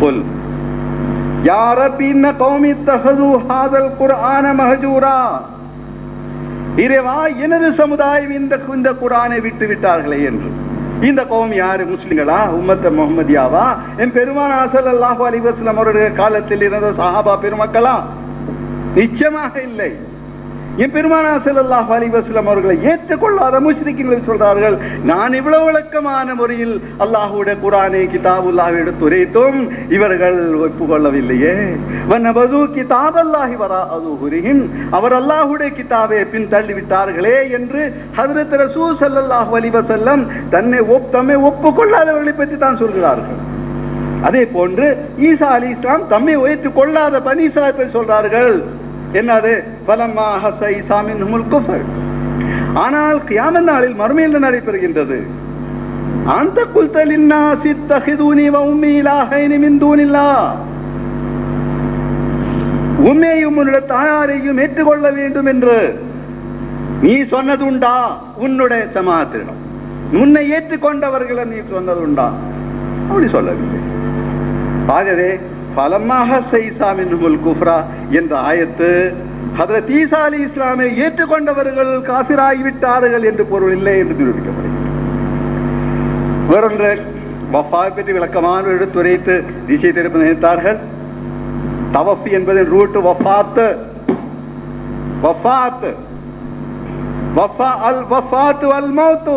Speaker 5: குல் யா ரப்பி இன்ன கௌமி இத்தஹது ஹாதல் குர்ஆன மஹஜூரா, இறைவா எனது சமுதாயம் இந்த குர்ஆனை விட்டு விட்டார்களே என்று. இந்த கௌம் யாரு? முஸ்லிம்களா? உம்மத்த முஹம்மதியாவா? என் பெருமானார் ஸல்லல்லாஹு அலைஹி வஸல்லம் அவருடைய காலத்தில் இருந்த சஹாபா பெருமக்களா? நிச்சயமாக இல்லை. என் பெருமானார் ஸல்லல்லாஹு அலைஹி வஸல்லம் அவர்களை ஏற்றுக்கொள்ளாத முஸ்லிம்கள் சொல்றார்கள், நான் இவ்வளவு விளக்கமான முறையில் அல்லாஹ்வுடைய குர்ஆனை கிதாபுல்லாஹ் எடுத்துரைத்தும் இவர்கள் ஒப்புக்கொள்ளவில்லையே. வனபது கிதாபல்லாஹி வராஅ ஸுஹூரிஹிம், அவர் அல்லாஹ்வுடைய கிதாபை பின் தள்ளிவிட்டார்களே என்று ஹஜ்ரத் ரசூல் ஸல்லல்லாஹு அலைஹி வஸல்லம் தம்மை ஒப்புக்கொள்ளாதவர்களை பற்றி தான் சொல்கிறார்கள். அதே போன்று ஈசா அலைஹிஸ்ஸலாம் தம்மை ஏற்றுக்கொள்ளாத பனி இஸ்ராயீல் சொல்றார்கள். என்னது? ஃபலம்மா அஹஸ்ஸ ஈசா மின்ஹுமுல் குஃப்ர். ஆனால் கியாமத் நாளில் மறுமையில் நடைபெறுகின்றது. அந்த குல்த லின்னாஸி இத்தஹிதுனி வ உம்மி இலாஹைனி மின் தூனில்லாஹ், உம்மையும் உன்னுடைய தாயாரையும் ஏற்றுக்கொள்ள வேண்டும் என்று நீ சொன்னதுண்டா? உன்னுடைய ஜமாஅத்திடம் உன்னை ஏற்றுக்கொண்டவர்களை நீ சொன்னதுண்டா? அப்படி சொல்லவில்லை. ஆகவே ஃபலம்மா அஹஸ்ஸ ஈசா மின்ஹுமுல் குஃப்ரா என்ற ஆயத்து ஹஜ்ரத் ஈசா அலைஹிஸ்ஸலாமை ஏற்றுக்கொண்டவர்கள் காஃபிராகிவிட்டார்கள் என்று பொருள் இல்லை என்று நிரூபிக்கப்படுகிறது. வேறொன்று, வஃபாவை பற்றி விளக்கமான எடுத்துரைத்து திசை திருப்ப நினைத்தார்கள். தவஃபி என்பதின் ரூட் வஃபாத், வஃபாத் வஃபா அல் வஃபாத் வல் மௌத்.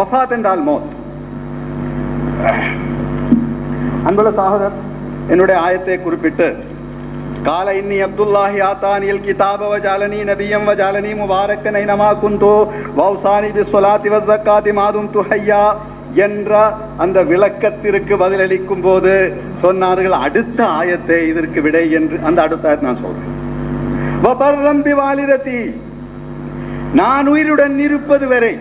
Speaker 5: வஃபாத் என்றால் மௌத். அன்புள்ள சகோதரர், என்னுடைய ஆயத்தை குறிப்பிட்டு கால இன்னி அப்துல்லாஹி ஆதானியல் கிதாப வ ஜஅலனி நபியம் வ ஜஅலனி முபாரக்கன் ஐனமா குந்து வ ஔசானி பிஸ்ஸலாத்தி வ ஸக்காத்தி மா தும்து ஹய்யா என்ற அந்த விளக்கத்திற்கு பதிலளிக்கும் போது சொன்னார்கள், அடுத்த ஆயத்தை இதற்கு விடை என்று. அந்த அடுத்த ஆயத்தை நான் சொல்றேன். வ பர்ரம் பிவாலிததி, நான் உயிருடன் இருப்பது வரை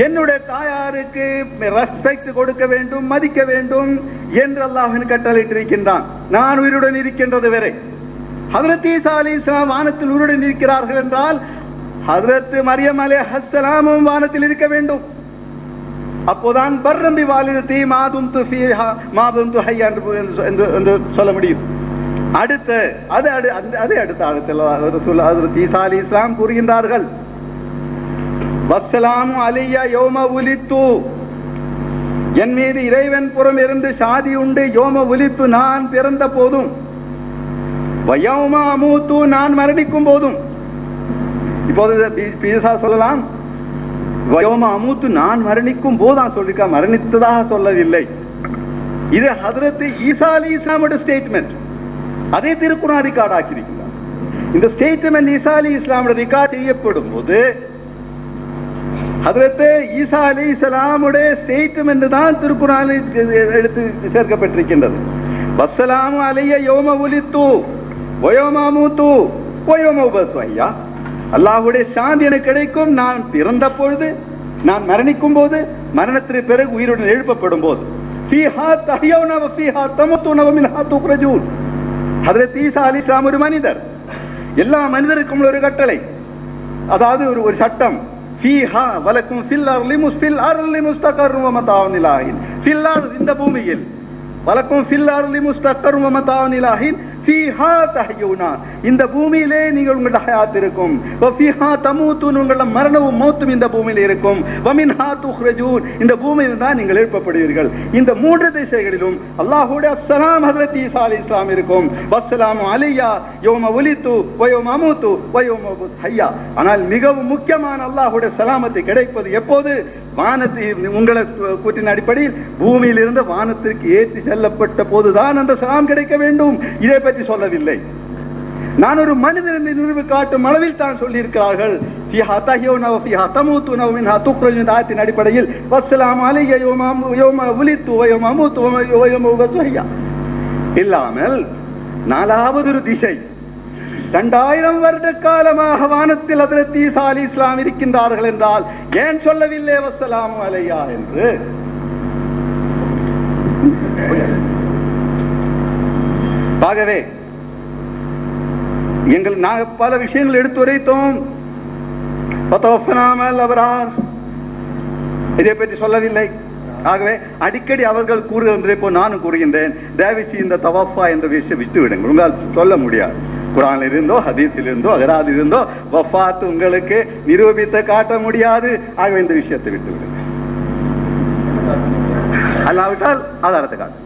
Speaker 5: என்னுடைய தாயாருக்கு ரெஸ்பெக்ட் கொடுக்க வேண்டும், மதிக்க வேண்டும் என்று அல்லாஹ்வின் கட்டளையிட்டிருக்கின்றான். நான் உயிருடன் இருக்கின்றது வரை. ஹஜ்ரத் ஈசா அலைஹிஸ்ஸலாம் வானத்தில் உயிருடன் இருக்கிறார்கள் என்றால் ஹஜ்ரத் மரியம் அலைஹிஸ்ஸலாமும் வானத்தில் இருக்க வேண்டும். அப்போதான் பர்ரம்பி வாலிததி மா தும்து ஃபீஹா மா தும்து ஹய்யா என்று சொல்ல முடியும். அடுத்த அடுத்த ஹஜ்ரத் ஈசா அலைஹிஸ்ஸலாம் கூறுகின்றார்கள், வஸ்ஸலாமு அலைய யௌம உலித்து, என் மீது இறைவன் புறம் இருந்து சாதி உண்டு. யோம உலித்து, நான் பிறந்த போதும், வயௌம அமூத்து, நான் மரணிக்கும் போதும். இப்போது ஈசா சொல்லலாம் வயோம அமூத்து நான் மரணிக்கும் போதுதான் சொல்லிருக்கா, மரணித்ததாக சொல்லவில்லை. இது ஹதரத் ஈசா அலைஹிஸ்ஸலாமோட ஸ்டேட்மெண்ட். அதே திருக்குர்ஆன் ரெக்கார்ட் ஆக்கியிருக்கிறார். இந்த ஸ்டேட்மெண்ட் ஈசா அலைஹிஸ்ஸலாமோட ரெக்கார்ட் செய்யப்படும் போது ஹதரத் ஈசா அலைஹிஸ்ஸலாமுடைய ஸ்டேட்மெண்ட் தான் திருக்குர்ஆனில் எடுத்து சேர்க்கப்பட்டிருக்கின்றது. வஸ்ஸலாமு அலைய யௌம உலித்து வயோம அமூத்து வயோம உபஅஸு ஹய்யா. அல்லாஹ்வுடைய சாந்தி எனக்கு கிடைக்கும் நான் பிறந்த பொழுது, நான் மரணிக்கும் போது, மரணத்திற்கு பிறகு உயிருடன் எழுப்பப்படும் போது. ஃபீஹா தஹ்யவுன வ ஃபீஹா தமூதுன வ மின்ஹா துக்ரஜூன். ஹஜ்ரத் ஈசா அலைஹிஸ்ஸலாம் ஒரு மனிதர். எல்லா மனிதருக்கும் ஒரு கட்டளை, அதாவது ஒரு சட்டம். ஃபீஹா வலக்கும் ஃபில் அர்லி முஸ்தகர்ரும் வ மதாஉன் இலாஹின். ஃபில் அர்ல் இந்த பூமியில், வலக்கும் ஃபில் அர்லி முஸ்தகர்ரும் வ மதாஉன் இலாஹின். ஃபீஹா தஹ்யூனா இந்த பூமியிலே நீங்கள் உங்களுடைய ஹயாத் இருக்கும். வ ஃபீஹா தமூதுன் உங்களுடைய மரணமும் மௌத்தும் இந்த பூமியில் இருக்கும். வ மின்ஹா துக்ரஜூன் இந்த பூமியில் தான் நீங்கள் எழுப்பப்படுவீர்கள். இந்த மூன்று திசைகளிலும் அல்லாஹ்வுடைய அஸ்ஸலாம் ஹஜ்ரத் ஈசா அலைஹிஸ்ஸலாம் இருக்கும். வஸ்ஸலாமு அலையா யௌம உலித்து வ யௌம அமூத்து வ யௌம உபஅஸு ஹய்யா. ஆனால் மிகவும் முக்கியமான அல்லாஹ்வுடைய சலாமத்தை கிடைப்பது எப்போது? வானத்தில் உங்களை கூற்றின் அடிப்படையில் பூமியில் இருந்து வானத்திற்கு ஏற்றி செல்லப்பட்ட போதுதான் அந்த சலாம் கிடைக்க வேண்டும். இதை பற்றி சொல்லவில்லை. நான் ஒரு மனிதன் என்று நிறுவி காட்டும் அளவில் தான் சொல்லியிருக்கிறார்கள். அடிப்படையில் வஸ்ஸலாமு அலைய யௌம உலித்து வ யௌம அமூத்து வ யௌம உபஅஸு ஹய்யா இல்லாமல் நாலாவது ஒரு திசை 2000 வருட காலமாக வானத்தில் ஹஜ்ரத் ஈசா அலைஹிஸ்ஸலாம் இருக்கின்றார்கள் என்றால் ஏன் சொல்லவில்லை வஸ்ஸலாமு அலையா என்று? ஆகவே நாங்கள் பல விஷயங்கள் எடுத்துரைத்தோம். இதை பற்றி சொல்லவில்லை. ஆகவே அடிக்கடி அவர்கள் கூறுகின்ற இப்போ நானும் கூறுகின்றேன், தயவுசி இந்த தவஃபா என்ற விஷயம் விட்டு விடுங்கள். உங்களால் சொல்ல முடியாது. குர்ஆனில் இருந்தோ ஹதீஸில் இருந்தோ அகராதில் இருந்தோ வஃபாத் உங்களுக்கு நிரூபித்து காட்ட முடியாது. ஆகவே இந்த விஷயத்தை விட்டு விடுங்கள். அல்லாவிட்டால் ஆதாரத்தை காட்டு.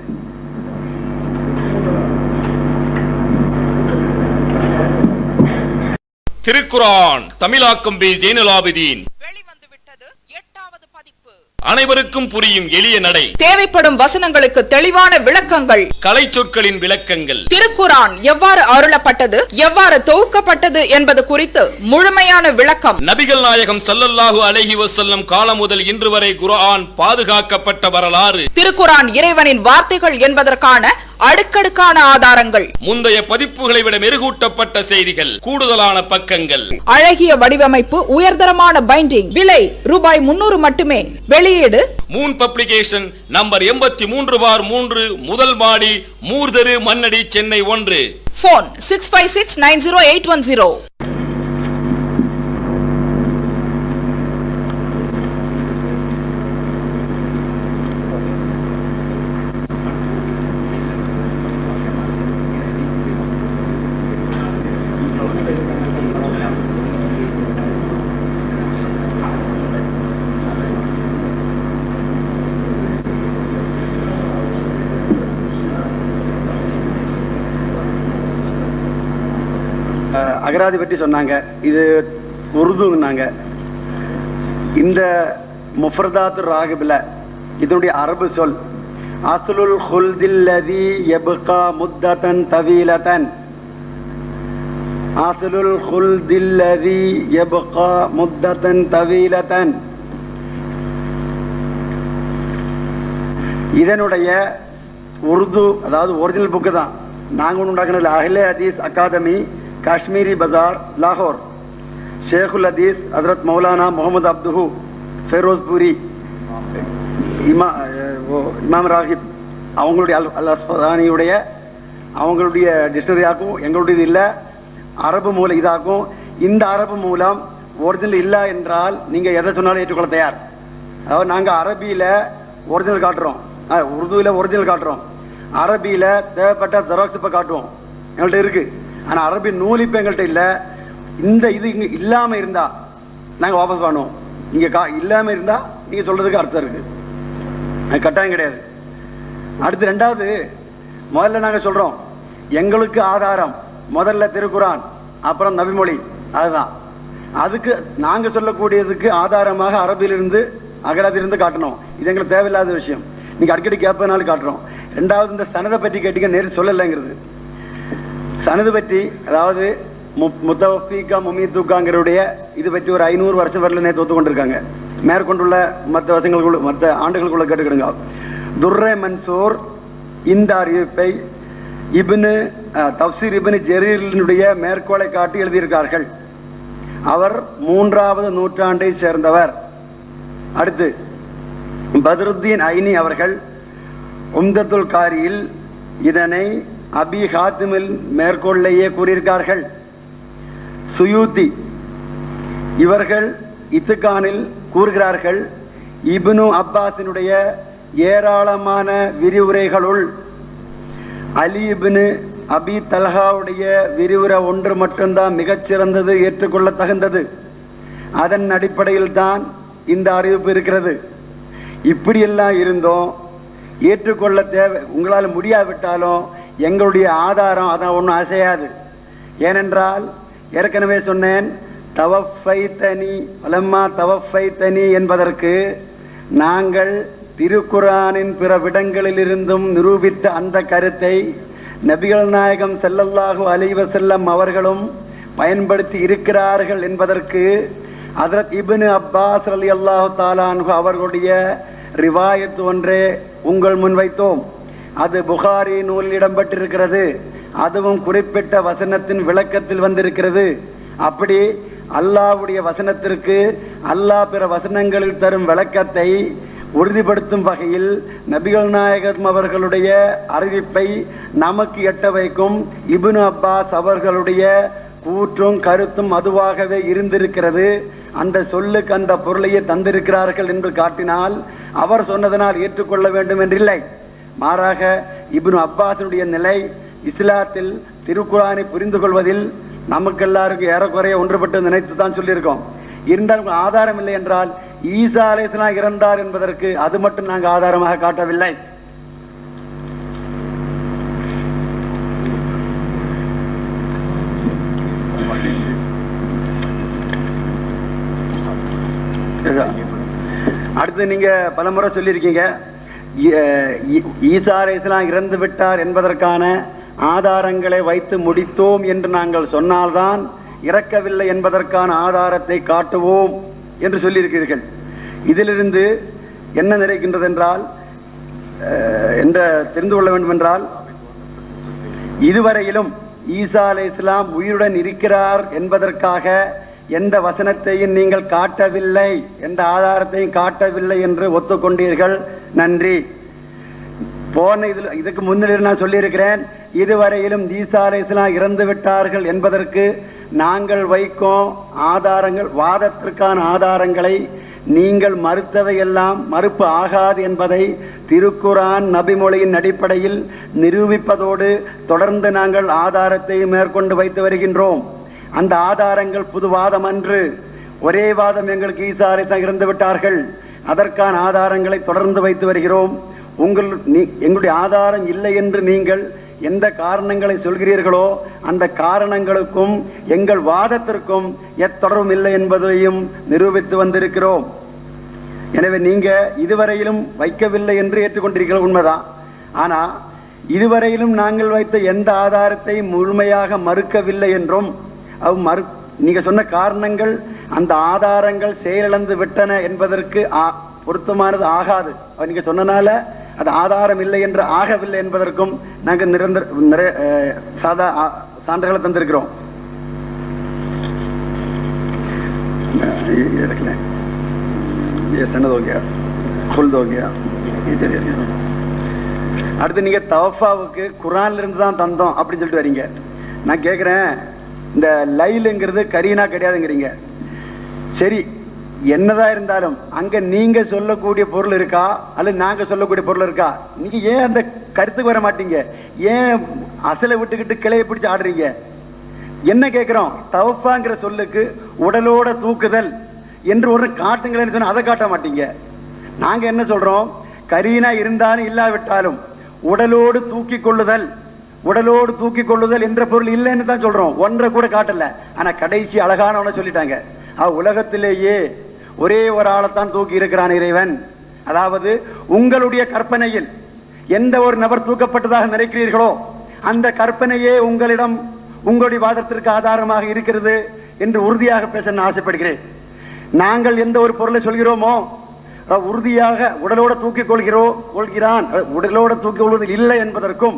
Speaker 3: திருக்குர்ஆன் தமிழாக்கம் பி ஜெய்னுல் ஆபிதீன்.
Speaker 4: வெளிவந்து விட்டது 8வது பதிப்பு.
Speaker 3: அனைவருக்கும் புரியும் எளிய நடை.
Speaker 4: தேவைப்படும் வசனங்களுக்கு தெளிவான விளக்கங்கள்.
Speaker 3: கலை சொற்களின் விளக்கங்கள்.
Speaker 4: திருக்குர்ஆன் எவ்வாறு அருளப்பட்டது, எவ்வாறு தொகுக்கப்பட்டது என்பது குறித்து முழுமையான விளக்கம்.
Speaker 3: நபிகள் நாயகம் ஸல்லல்லாஹு அலைஹி வஸல்லம் காலம் முதல் இன்று வரை குர்ஆன் பாதுகாக்கப்பட்ட வரலாறு.
Speaker 4: திருக்குர்ஆன் இறைவனின் வார்த்தைகள் என்பதற்கான அடுக்கடுக்கான ஆதாரங்கள்.
Speaker 3: முந்தைய பதிப்புகளை விட மெருகூட்டப்பட்ட செய்திகள், கூடுதலான பக்கங்கள்,
Speaker 4: அழகிய வடிவமைப்பு, உயர்தரமான பைண்டிங். விலை ரூபாய் 300 மட்டுமே. வெளியீடு
Speaker 3: மூன் பப்ளிகேஷன், நம்பர் 83/3, முதல் மாடி, மூர்தரு, மண்ணடி, சென்னை 1.
Speaker 4: போன் 65690810.
Speaker 2: அகராதி பற்றி சொன்னாங்க. இது உருதுன்னாங்க. இந்த முஃபரதாத்து ராகிபில இதனுடைய அரபு சொல் அஸ்லுல் ஹுல்தில்லதி யப்கா முத்ததன் தவீலதன். அஸ்லுல் ஹுல்தில்லதி யப்கா முத்ததன் தவீலதன். இதனுடைய உருது, அதாவது ஒரிஜினல் புக்கு தான். நாங்கள் ஒன்று உண்டாக்குனது அஹ்லே ஹதீஸ் அகாதமி, காஷ்மீரி பஜார், லாகோர். ஷேகுல் ஹதீஸ் ஹஜ்ரத் மௌலானா முகமது அப்துஹு ஃபெரோஸ்பூரி, இமாம் ராகிப் அவங்களுடைய அல் அஸ்ஃபஹானியுடைய அவங்களுடைய டிக்ஷனரியாக்கும் எங்களுடைய இல்லை, அரபு மூலம் இதாக்கும். இந்த அரபு மூலம் ஒரிஜினல் இல்லை என்றால் நீங்க எதை சொன்னாலும் ஏற்றுக்கொள்ள தயார். அதாவது நாங்க அரபியில ஒரிஜினல் காட்டுறோம், உருதுல ஒரிஜினல் காட்டுறோம், அரபியில தேவைப்பட்ட ஜெராக்ஸ் இப்ப காட்டுவோம், எங்கள்கிட்ட இருக்கு. ஆனா அரபி நூல் இப்ப எங்கள்கிட்ட இல்ல. இந்த இது இங்க இல்லாம இருந்தா நாங்க வாபஸ் பண்ணுவோம். இங்க இல்லாம இருந்தா நீங்க சொல்றதுக்கு அர்த்தம் இருக்கு, கட்டாயம் கிடையாது. அடுத்து ரெண்டாவது, முதல்ல நாங்க சொல்றோம் எங்களுக்கு ஆதாரம் முதல்ல திருக்குர்ஆன், அப்புறம் நபிமொழி. அதுதான் அதுக்கு நாங்க சொல்லக்கூடியதுக்கு ஆதாரமாக அரபிலிருந்து அகராதிலிருந்து காட்டணும். இது எங்களுக்கு தேவையில்லாத விஷயம். நீங்க அடிக்கடி கேட்பதனால காட்டுறோம். ரெண்டாவது, இந்த சனதை பற்றி கேட்டீங்க, நேரில் சொல்லலைங்கிறது. சனது பற்றி, அதாவது முத்தவஃபீகா முமீதுக்காங்கிறவுடைய இது பற்றி ஒரு 500 வருஷம் வரல நேற்று ஒத்துக்கொண்டிருக்காங்க. மேற்கொண்டுள்ள மற்ற வருஷங்களுக்குள்ள மற்ற ஆண்டுகளுக்குள்ள கேட்டுக்கிடுங்க. துர்ரே மன்சூர் இந்த அறிவிப்பை தப்சீர் இப்னு ஜரீரினுடைய மேற்கோளை காட்டி எழுதியிருக்கார்கள். அவர் 3வது நூற்றாண்டை சேர்ந்தவர். அடுத்து பத்ருத்தீன் ஐனி அவர்கள் உம்தத்துல் காரியில் இதனை அபி ஹாத்திமில் மேற்கோளையே கூறியிருக்கார்கள். சுயூத்தி இவர்கள் இத்துக்கானில் கூறுகிறார்கள், இப்னு அப்பாஸினுடைய ஏராளமான விரிவுரைகளுள் அலி இப்னு அபி தல்ஹாவுடைய விரிவுரை ஒன்று மட்டும்தான் மிகச்சிறந்தது, ஏற்றுக்கொள்ள தகுந்தது. அதன் அடிப்படையில் தான் இந்த அறிவிப்பு இருக்கிறது. இப்படியெல்லாம் இருந்தோம் ஏற்றுக்கொள்ள தேவை. உங்களால் முடியாவிட்டாலும் எங்களுடைய ஆதாரம் அதான் ஒன்றும் அசையாது. ஏனென்றால் ஏற்கனவே சொன்னேன், தவஃபைத்தனி என்பதற்கு நாங்கள் திருக்குரானின் பிற விடங்களில் இருந்தும் நிரூபித்த அந்த கருத்தை நபிகள் நாயகம் ஸல்லல்லாஹு அலைஹி வஸல்லம் அவர்களும் பயன்படுத்தி இருக்கிறார்கள் என்பதற்கு ஹஜ்ரத் இப்னு அப்பாஸ் ரலியல்லாஹு தஆலா அன்ஹு அவர்களுடைய ரிவாயத் ஒன்றே உங்கள் முன் வைத்தோம். அது புகாரி நூலில் இடம்பெற்றிருக்கிறது. அதுவும் குறிப்பிட்ட வசனத்தின் விளக்கத்தில் வந்திருக்கிறது. அப்படி அல்லாஹ்வுடைய வசனத்திற்கு அல்லாஹ் பிற வசனங்களில் தரும் விளக்கத்தை உறுதிப்படுத்தும் வகையில் நபிகள் நாயகம் அவர்களுடைய அறிவிப்பை நமக்கு எட்ட வைக்கும் இப்னு அப்பாஸ் அவர்களுடைய கூற்றும் கருத்தும் அதுவாகவே இருந்திருக்கிறது. அந்த சொல்லுக்கு அந்த பொருளையே தந்திருக்கிறார்கள் என்று காட்டினால் அவர் சொன்னதனால் ஏற்றுக்கொள்ள வேண்டும் என்றில்லை. மாறாக இப்னு அப்பாஸினுடைய நிலை இஸ்லாத்தில் திருக்குரானை புரிந்து கொள்வதில் நமக்கு எல்லாருக்கும் ஏறக்குறைய ஒன்றுபட்டு நினைத்து தான் சொல்லியிருக்கோம். இருந்தாலும் ஆதாரம் இல்லை என்றால் ஈசா அலைஹிஸ்ஸலாம் இறந்தார் என்பதற்கு அது மட்டும் நாங்கள் ஆதாரமாக காட்டவில்லை. அடுத்து நீங்க பலமுறை சொல்லியிருக்கீங்க, ஈசா அலைஹிஸ்ஸலாம் இறந்து விட்டார் என்பதற்கான ஆதாரங்களை வைத்து முடித்தோம் என்று நாங்கள் சொன்னால்தான் இறக்கவில்லை என்பதற்கான ஆதாரத்தை காட்டுவோம் என்று சொல்லியிருக்கிறீர்கள். இதிலிருந்து என்ன நினைக்கின்றது என்றால் தெரிந்து கொள்ள வேண்டும் என்றால், இதுவரையிலும் ஈசா அலைஹிஸ்ஸலாம் உயிருடன் இருக்கிறார் என்பதற்காக எந்த வசனத்தையும் நீங்கள் காட்டவில்லை, எந்த ஆதாரத்தையும் காட்டவில்லை என்று ஒத்துக்கொண்டீர்கள். நன்றி. இதுக்கு முன்னில் நான் சொல்லியிருக்கிறேன், இதுவரையிலும் ஈசா அலைஹிஸ்ஸலாம் இறந்து விட்டார்கள் என்பதற்கு நாங்கள் வைக்கும் ஆதாரங்கள், வாதத்திற்கான ஆதாரங்களை நீங்கள் மறுத்தவையெல்லாம் மறுப்பு ஆகாது என்பதை திருக்குரான் நபிமொழியின் அடிப்படையில் நிரூபிப்பதோடு தொடர்ந்து நாங்கள் ஆதாரத்தை மேற்கொண்டு வைத்து வருகின்றோம். அந்த ஆதாரங்கள் புதுவாதம் அன்று, ஒரே வாதம் எங்களுக்கு ஈசா அலைஹிஸ்ஸலாம் இறந்து விட்டார்கள், அதற்கான ஆதாரங்களை தொடர்ந்து வைத்து வருகிறோம். எங்களுடைய ஆதாரம் இல்லை என்று நீங்கள் எந்த காரணங்களை சொல்கிறீர்களோ அந்த காரணங்களுக்கும் எங்கள் வாதத்திற்கும் எத்தொடரும் இல்லை என்பதையும் நிரூபித்து வந்திருக்கிறோம். எனவே நீங்க இதுவரையிலும் வைக்கவில்லை என்று ஏற்றுக்கொண்டிருக்கிற உண்மைதான். ஆனா இதுவரையிலும் நாங்கள் வைத்த எந்த ஆதாரத்தை முழுமையாக மறுக்கவில்லை என்றும் நீங்க சொன்ன காரணங்கள் அந்த ஆதாரங்கள் செயலிழந்து விட்டன என்பதற்கு பொருத்தமானது ஆகாது. நீங்க சொன்னனால அது ஆதாரம் இல்லை என்று ஆகவில்லை என்பதற்கும் நாங்கள் சான்றுகளை தந்திருக்கிறோம். அடுத்து நீங்க தவஃபாவுக்கு குர்ஆன்ல இருந்து தான் தந்தோம் அப்படின்னு சொல்லிட்டு வரீங்க. நான் கேட்கிறேன், இந்த லைலுங்கிறது கரீனா கிடையாதுங்கிறீங்க. சரி, என்னதான் இருந்தாலும் அங்க நீங்க சொல்லக்கூடிய பொருள் இருக்கா அல்லது நாங்க சொல்லக்கூடிய பொருள் இருக்கா? நீங்க ஏன் அந்த கருத்துக்கு வர மாட்டீங்க? ஏன் அசலை விட்டுக்கிட்டு கிளையை பிடிச்சு ஆடுறீங்க? என்ன கேட்கிறோம், தவஃபாங்கிற சொல்லுக்கு உடலோட தூக்குதல் என்று ஒரு காட்டுங்களேன்னு சொன்னா அதை காட்ட மாட்டீங்க. நாங்க என்ன சொல்றோம், கரீனா இருந்தாலும் இல்லாவிட்டாலும் உடலோடு தூக்கி கொள்ளுதல், உடலோடு தூக்கி கொள்ளுதல் என்ற பொருள் இல்லைன்னு தான் சொல்றோம். ஒன்றை கூட காட்டல. ஆனா கடைசி அழகான ஒண்ணு சொல்லிட்டாங்க, உலகத்திலேயே ஒரே ஒரு ஆளைத்தான் தூக்கி இருக்கிறான் இறைவன். அதாவது உங்களுடைய கற்பனையில் எந்த ஒரு நபர் தூக்கப்பட்டதாக நினைக்கிறீர்களோ அந்த கற்பனையே உங்களிடம் உங்களுடைய வாதத்திற்கு ஆதாரமாக இருக்கிறது என்று உறுதியாக பேச நான் ஆசைப்படுகிறேன். நாங்கள் எந்த ஒரு பொருளை சொல்கிறோமோ உறுதியாக உடலோட தூக்கிக் கொள்கிறான், உடலோட தூக்கிக் கொள்வது இல்லை என்பதற்கும்,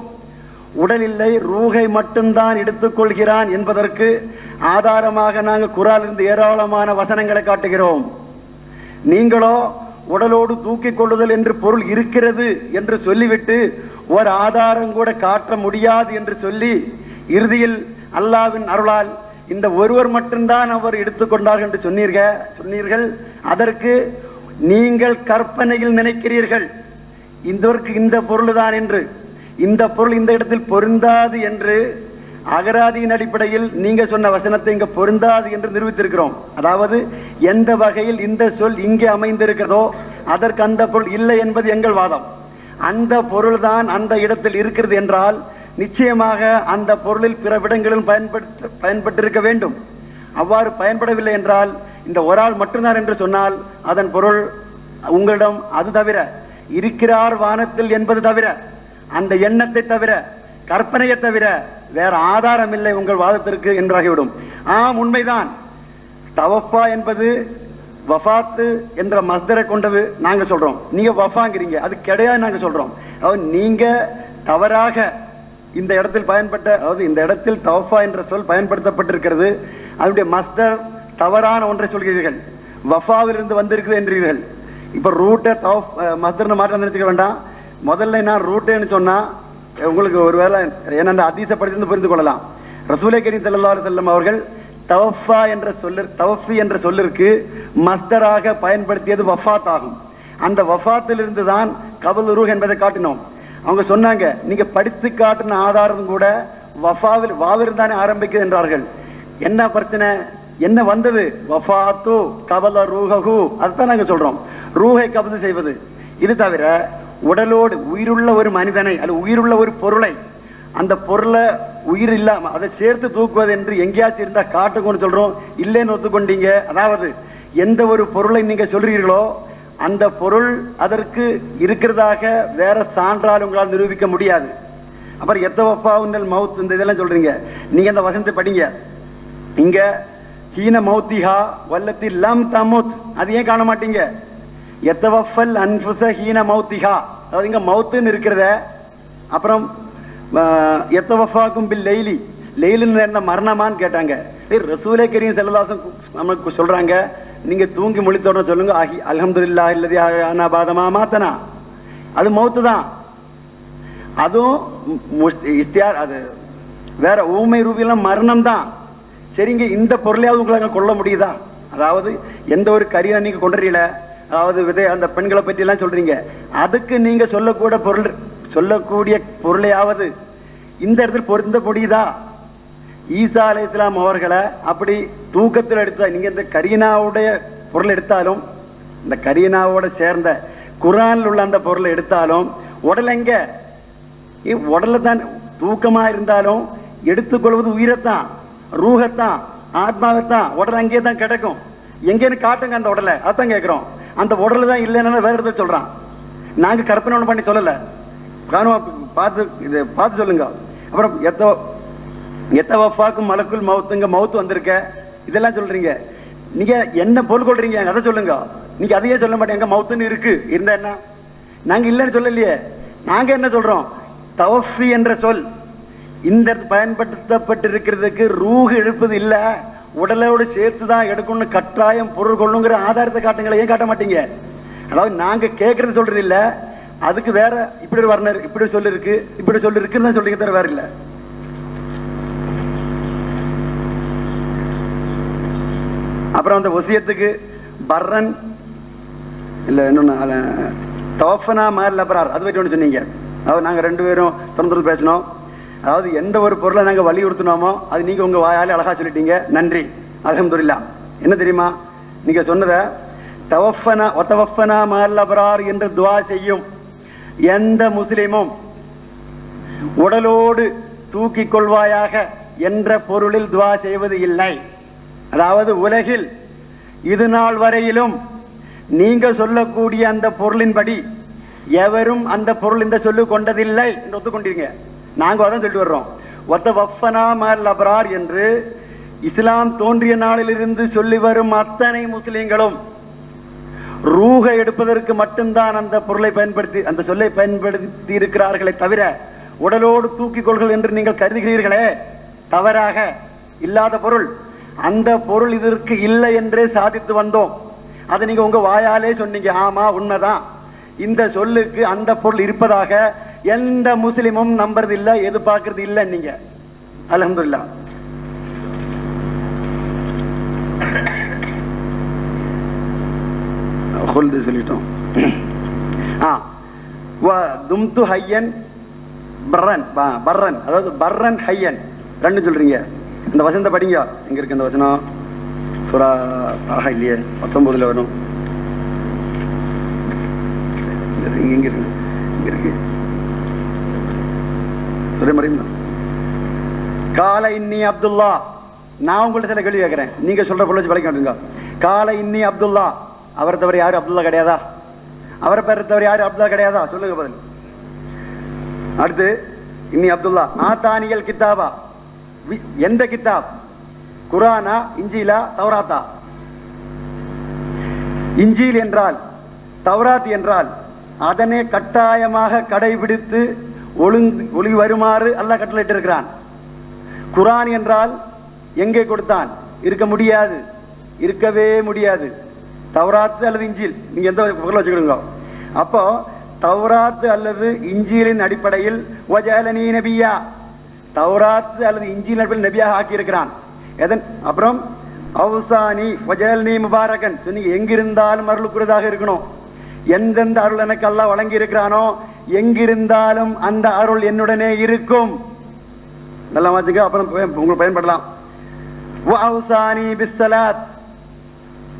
Speaker 2: உடல் இல்லை ரூகை மட்டும்தான் எடுத்துக் கொள்கிறான் என்பதற்கு ஆதாரமாக நாங்கள் குர்ஆனிலிருந்து ஏராளமான வசனங்களை காட்டுகிறோம். நீங்களோ உடலோடு தூக்கிக் கொள்ளுதல் என்று பொருள் இருக்கிறது என்று சொல்லிவிட்டு ஒரு ஆதாரம் கூட காட்ட முடியாது என்று சொல்லி இறுதியில் அல்லாஹ்வின் அருளால் இந்த ஒருவர் மட்டும்தான் அவர் எடுத்துக்கொண்டார்கள் என்று சொன்னீர்கள். அதற்கு நீங்கள் கற்பனையில் நினைக்கிறீர்கள் இதற்கு இந்த பொருள் தான் என்று. இந்த பொருள் இந்த இடத்தில் பொருந்தாது என்று அகராதியின் அடிப்படையில் நீங்க சொன்ன வசனத்தை இங்க பொருந்தாது என்று நிரூபித்திருக்கிறோம். அதாவது எந்த வகையில் இந்த சொல் இங்கே அமைந்திருக்கிறதோ அதற்கு அந்த பொருள் இல்லை என்பது எங்கள் வாதம். அந்த பொருள் தான் அந்த இடத்தில் இருக்கிறது என்றால் நிச்சயமாக அந்த பொருளில் பிற இடங்களில் பயன்பட்டிருக்க வேண்டும். அவ்வாறு பயன்படவில்லை என்றால் இந்த ஒரு ஆள் மட்டும்தான் என்று சொன்னால் அதன் பொருள் உங்களிடம் அது தவிர இருக்கிறார் வானத்தில் என்பது தவிர, அந்த எண்ணத்தை தவிர, கற்பனையை தவிர வேற ஆதாரம் இல்லை உங்கள் வாதத்திற்கு என்றாகிவிடும். உண்மைதான். தவஃபா என்பது வஃபாத்து என்ற மஸ்தரை கொண்டது நாங்க சொல்றோம், நீங்க வஃபாங்கிறீங்க, அது கிடையாது நாங்க சொல்றோம். நீங்க தவறாக இந்த இடத்தில் அதாவது இந்த இடத்தில் தவஃபா என்ற சொல் பயன்படுத்தப்பட்டிருக்கிறது, அதனுடைய மஸ்தர் தவறான ஒன்றை சொல்கிறீர்கள், வஃபாவிலிருந்து வந்திருக்கிறது என்றீர்கள். இப்ப ரூட்டை மஸ்தர்னு மாற்றம் நினைச்சுக்க வேண்டாம். முதல்ல நான் ரூட்டேன்னு சொன்னா உங்களுக்கு ஒருவேளை ஏன்னா ஹதீஸை படித்து புரிந்து கொள்ளலாம். ரசூலை கரீம் ஸல்லல்லாஹு அலைஹி வஸல்லம் அவர்கள் தவஃபா என்ற தவஃபி என்ற சொல்லிற்கு மஸ்தராக பயன்படுத்தியது வஃபாத் ஆகும். அந்த வஃபாத்திலிருந்து தான் கபல் ரூஹ் என்பதை காட்டினோம். அவங்க சொன்னாங்க நீங்க படித்து காட்டின ஆதாரம் கூட வாவில் தானே ஆரம்பிக்குது என்றார்கள். என்ன பிரச்சனை, என்ன வந்தது? வஃபாத்து கபல ரூஹு, அதுதான் நாங்க சொல்றோம், ரூஹை கபது செய்வது. இது தவிர உடலோடு உயிருள்ள ஒரு மனிதனை அல்லது உயிருள்ள ஒரு பொருளை, அந்த பொருளை உயிர் இல்லாம அதை சேர்த்து தூக்குவது என்று எங்கேயாச்சும் இருந்தா காட்டுக்கொண்டு சொல்றோம், இல்லைன்னு ஒத்துக்கொண்டீங்க. அதாவது எந்த ஒரு பொருளை நீங்க சொல்றீர்களோ அந்த பொருள் அதற்கு இருக்கிறதாக வேற சான்றால் உங்களால் நிரூபிக்க முடியாது. அப்புறம் எத்தவப்பாவுன்னல் மவுத் இந்த இதெல்லாம் சொல்றீங்க. நீங்க அந்த வசனத்தை படிங்க. இங்க ஹீன மௌத்திஹா வல்லத்தி லம் தமுத், அது ஏன் காண மாட்டீங்க? எத்தவஃபல் அன்ஃபுஸ ஹீன மௌத்திஹா, அதாவது இங்க மௌத்துன்னு இருக்கிறத, அப்புறம் எத்தவஃபாக்கும் பில் லைலி, லைலில் நேர்ந்த மரணமான்னு கேட்டாங்க. ரசூலே கரீம் ஸல்லல்லாஹு அலைஹி வஸல்லம் நமக்கு சொல்றாங்க நீங்க தூங்கி முழித்தோட சொல்லுங்க அல்ஹம்துலில்லாஹி அல்லதி அஹ்யானா பஅதமா மாத்தனா, அது மௌத்து தான். அதுவும் இஸ்தியார், அது வேற ஊமை ரூபியெல்லாம் மரணம் தான். சரிங்க, இந்த பொருளையாவது உங்களால கொள்ள முடியுதா? அதாவது எந்த ஒரு கரியை நீங்க கொண்டுறீல, அதாவது அந்த பெண்களை பற்றி எல்லாம் சொல்றீங்க, அதுக்கு நீங்க சொல்லக்கூடிய பொருளையாவது இந்த இடத்தில் பொருந்த முடியுதா? ஈசா அலைஹிஸ்ஸலாம் அவர்களை அப்படி தூக்கத்தில் எடுத்தா, நீங்க இந்த கரீனாவுடைய பொருள் எடுத்தாலும், இந்த கரீனாவோட சேர்ந்த குர்ஆனில் உள்ள அந்த பொருளை எடுத்தாலும் உடல் எங்க? உடல்ல தான் தூக்கமா இருந்தாலும் எடுத்துக்கொள்வது உயிரைத்தான், ரூஹத்தான், ஆத்மாவைத்தான். உடல் அங்கே தான் கிடைக்கும். எங்கேன்னு காட்டுங்க அந்த உடலை, அதான் கேட்கிறோம். அந்த உடல் தான் இல்லைன்னா வேற இடத்துல சொல்றான். நாங்க கற்பனை ஒண்ணு பண்ணி சொல்லல, பார்த்து சொல்லுங்க. அப்புறம் எத்தவஃபாக்கும் மலக்குல் மவுத்துங்க, மவுத்து வந்திருக்க, இதெல்லாம் சொல்றீங்க. நீங்க என்ன பொருள் கொள்றீங்க அதை சொல்லுங்க. நீங்க அதையே சொல்ல மாட்டேங்க, மவுத்துன்னு இருக்கு, இருந்தா என்ன? நாங்க இல்லைன்னு சொல்லலையே. நாங்க என்ன சொல்றோம்? தவஃபி என்ற சொல் இந்த பயன்படுத்தப்பட்டிருக்கிறதுக்கு ரூஹ் எழுப்பது இல்ல, உடலோடு சேர்த்துதான் எடுக்கணும்னு கட்டாயம் பொருள் கொள்ளுங்கிற ஆதாரத்தை காட்டுங்களேன். ஏன் காட்ட மாட்டீங்க? அதாவது நாங்க கேட்கறது சொல்றது இல்ல, அதுக்கு வேற இப்படி ஒரு வர்ணர் இப்படி சொல்லிருக்கு, இப்படி சொல்லிருக்குன்னு சொல்றீங்க, தவிர வேற இல்ல. அப்புறம் அந்த வசியத்துக்கு பர்ரன் இல்ல இன்னொன்னு தவஃபனா மால் அப்ரார், அது பற்றி ஒன்று சொன்னீங்க. அதாவது நாங்க ரெண்டு பேரும் தொடர்ந்து பேசணும். அதாவது எந்த ஒரு பொருளை நாங்க வலியுறுத்தினோமோ அது நீங்க உங்க வாயாலே அழகா சொல்லிட்டீங்க, நன்றி, அல்ஹம்துலில்லாஹ். என்ன தெரியுமா நீங்க சொன்னத? தவஃபனா மால் அப்ரார் என்று துஆ செய்யும் எந்த முஸ்லிமும் உடலோடு தூக்கிக் கொள்வாயாக என்ற பொருளில் துஆ செய்வது இல்லை. அதாவது உலகில் இது நாள் வரையிலும் நீங்க சொல்லக்கூடிய அந்த பொருளின்படி எவரும் அந்த பொருள் இந்த சொல்லு கொண்டதில்லை என்று ஒத்துக்கொண்டீங்க. நாங்க அதான் சொல்லிட்டு வர்றோம். ஒத்த வஃபனா மல் அப்ரார் என்று இஸ்லாம் தோன்றிய நாளிலிருந்து சொல்லி வரும் அத்தனை முஸ்லிம்களும் ரூஹ எடுப்பதற்கு மட்டும்தான் அந்த பொருளை பயன்படுத்தி அந்த சொல்லை பயன்படுத்தி இருக்கிறார்களே தவிர உடலோடு தூக்கிக் கொள்கள் என்று நீங்கள் கருதுகிறீர்களே, தவறாக இல்லாத பொருள். அந்த பொருள் இதற்கு இல்லை என்றே சாதித்து வந்தோம். அதை நீங்க உங்க வாயாலே சொன்னீங்க. ஆமா, உண்மைதான். இந்த சொல்லுக்கு அந்த பொருள் இருப்பதாக எந்த முஸ்லிமும் நம்புறது இல்ல, எதிர்பார்க்கறது இல்ல. நீங்க அல்ஹம்துலில்லாஹ். சொல்லிட்டோம். தும்து ஹையன் பர்ரன், பர்ரன் அதாவது பர்ரன் ஹையன் ரெண்டு சொல்றீங்க. இந்த வசனத்தை படிங்க. எங்க இருக்கு இந்த வசனம்? சூரா ஆஹா இல்லையே, 19 வரும். இங்க இருக்கு. கால இன்னி அப்துல்லா. நான் உங்கள்ட்ட சில கேள்வி கேட்கிறேன், நீங்க சொல்ற பொருள் பழக்க மாட்டீங்க. கால இன்னி அப்துல்லா. அவரை தவிர யாரு அப்துல்லா கிடையாதா? அவரை பேரை தவிர யாரு அப்துல்லா கிடையாதா? சொல்லுங்க பதில். அடுத்து இன்னி அப்துல்லா ஆத்தானியல் கித்தாபா. எந்த கித்தாப்? குரானா, இஞ்சிலா, தௌராத்தா? இஞ்சில் என்றால், தௌராத் என்றால் அதனை கட்டாயமாக கடைபிடித்து ஒளி வருமாறு அல்லாஹ் கட்டளையிட்டு இருக்கிறான். குரான் என்றால் எங்கே கொடுத்தான்? இருக்க முடியாது, இருக்கவே முடியாது. தௌராத் அல்லது இஞ்சில், நீங்க எந்த பொருள் வச்சுக்கிடுங்க. அப்போ தௌராத் அல்லது இஞ்சிலின் அடிப்படையில் வஜஅலனி நபியா, தௌராத் அல்லது இஞ்சில் அடிப்படையில் நபியாக ஆக்கி இருக்கிறான். அப்புறம் அவுசானி வஜஅலனி முபாரகன் சொன்னீங்க. எங்கிருந்தாலும் அருளுக்குறதாக இருக்கணும். எந்தெந்த அருள் எனக்கு அல்லாஹ் வழங்கி இருக்கிறானோ எங்கிருந்தாலும் அந்த அருள் என்னுடனே இருக்கும். நல்லா வாசிங்க, அப்புறம் உங்களுக்கு பயன்படலாம். அவுசானி பிஸ்ஸலாத்.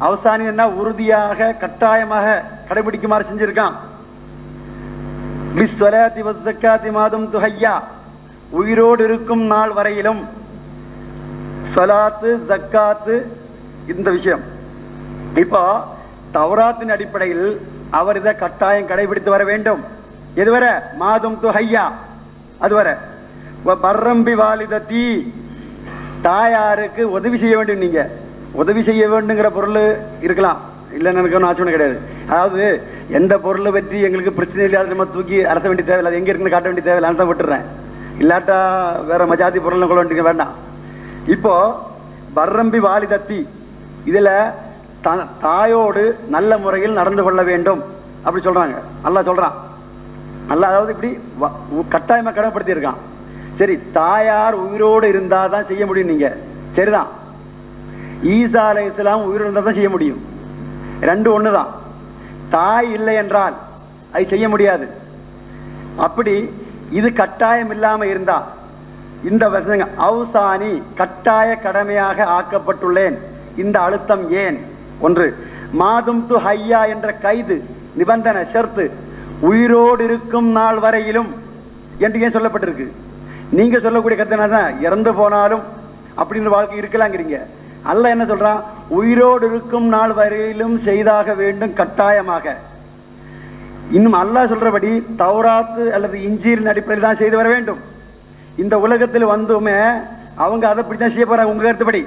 Speaker 2: அவசானி என்ன? உறுதியாக கட்டாயமாக கடைபிடிக்குமாறு செஞ்சிருக்கான். பிஸ்ஸலாத்தி வஸ்ஸகாத்தி மாதும் துஹய்யா. உயிரோடு இருக்கும் நாள் வரையிலும் ஸலாத்து, ஜக்காத்து, இந்த விஷயம். இப்போ தௌராத்தின் அடிப்படையில் அவர் இதை கட்டாயம் கடைபிடித்து வர வேண்டும். எதுவரை? மாதும் துஹய்யா, அதுவரை. பர்ரம்பி வாலிதத்தி, தாயாருக்கு உதவி செய்ய வேண்டும். நீங்க உதவி செய்ய வேண்டுங்கிற பொருள் இருக்கலாம், இல்லைன்னு எனக்கு ஒன்றும் ஆட்சேபனை கிடையாது. அதாவது எந்த பொருளை பற்றி எங்களுக்கு பிரச்சனை இல்லாத நம்ம தூக்கி அரச வேண்டிய தேவையில்லை, அது எங்க இருக்குன்னு காட்ட வேண்டிய தேவையில்லை, நான் தான் விட்டுறேன். இல்லாட்டா வேற மஜாதி பொருள் கொள்ள வேண்டிய வேண்டாம். இப்போ பர்ரம்பி வாலிதத்தி, இதுல தாயோடு நல்ல முறையில் நடந்து கொள்ள வேண்டும் அப்படி சொல்றாங்க. அல்லாஹ் சொல்றான். அல்லாஹ் அதாவது இப்படி கட்டாயமா கடமைப்படுத்தி இருக்கான். சரி, தாயார் உயிரோடு இருந்தாதான் செய்ய முடியும். நீங்க சரிதான். ஈசா அலைஹிஸ்ஸலாம் உயிரோடு இருந்தா தான் செய்ய முடியும். ரெண்டு ஒண்ணுதான். தாய் இல்லை என்றால் அது செய்ய முடியாது. அப்படி இது கட்டாயம் இல்லாம இருந்தா இந்த வசனங்க அவுசானி கட்டாய கடமையாக ஆக்கப்பட்டுள்ளேன். இந்த அழுத்தம் ஏன்? ஒன்று, மாதும் து ஹையா என்ற கைது நிபந்தனை ஷர்த்து உயிரோடு இருக்கும் நாள் வரையிலும் என்று ஏன் சொல்லப்பட்டிருக்கு? நீங்க சொல்லக்கூடிய கருத்து தான் இறந்து போனாலும் அப்படின்னு வாழ்க்கை இருக்கலாங்கிறீங்க. அல்லாஹ் என்ன சொல்றான்? உயிரோடு இருக்கும் நாள் வரையிலும் செய்தாக வேண்டும் கட்டாயமாக. இன்னும் அல்லாஹ் சொல்றபடி தௌராத்து அல்லது இஞ்சிலின் அடிப்படையில் தான் செய்து வர வேண்டும். இந்த உலகத்தில் வந்துமே அவங்க அதை தான் செய்ய போறாங்க. உங்க கருத்துப்படி,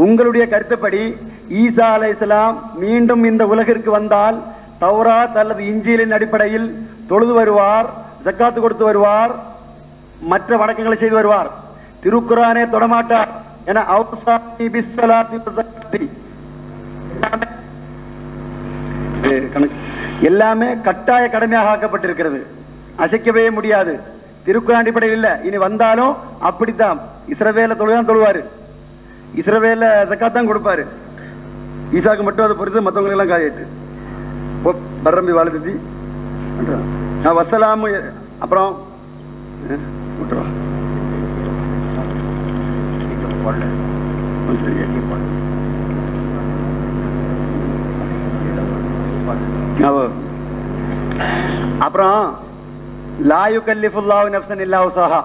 Speaker 2: உங்களுடைய கருத்துப்படி ஈசா அலைஹிஸ்ஸலாம் மீண்டும் இந்த உலகிற்கு வந்தால் தௌராத் அல்லது இஞ்சிலின் அடிப்படையில் தொழுது வருவார், ஜக்காத்து கொடுத்து வருவார், மற்ற வணக்கங்களை செய்து வருவார், திருக்குரானே தொடமாட்டார் என எல்லாமே கட்டாய கடமையாக ஆக்கப்பட்டிருக்கிறது. அசைக்கவே முடியாது. திருக்குரான் அடிப்படையில் இல்ல. இனி வந்தாலும் அப்படித்தான். இஸ்ரவேல தொழுதான் தொழுவாரு, இஸ்ரவேல ஜக்காத் தான் கொடுப்பாரு. ஈசாக்கு மட்டும் அதை பொறுத்து மற்றவங்களுக்கு எல்லாம் காயிட்டு பர்ரம்பி வாழத்தி வசலாம். அப்புறம் அப்புறம் லா யுகல்லிஃபுல்லாஹு நஃப்ஸன் இல்லா உஸாஹா,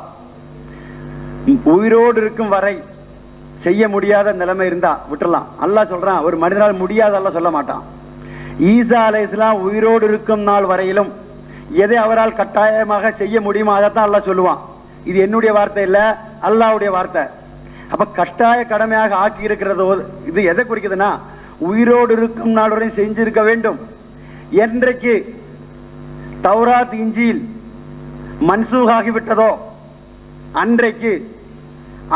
Speaker 2: உயிரோடு இருக்கும் வரை செய்ய முடியாத நிலைமை இருந்தா விட்டுறலாம். அல்லாஹ் சொல்றான், ஒரு மனிதனால் முடியாத அல்லாஹ் சொல்ல மாட்டான். ஈசா அலைஹிஸ்ஸலாம் உயிரோடு இருக்கும் நாள் வரையிலும் எதை அவரால் கட்டாயமாக செய்ய முடியுமோ அதைத்தான் அல்லாஹ் சொல்லுவான். இது என்னுடைய வார்த்தை இல்ல, அல்லாஹ்வுடைய வார்த்தை. அப்ப கட்டாய கடமையாக ஆக்கி இருக்கிறதோ இது எதை குறிக்குதுன்னா, உயிரோடு இருக்கும் நாள் வரையும் செஞ்சிருக்க வேண்டும். என்றைக்கு தௌராத் இஞ்சில் மன்சூக் ஆகிவிட்டதோ அன்றைக்கு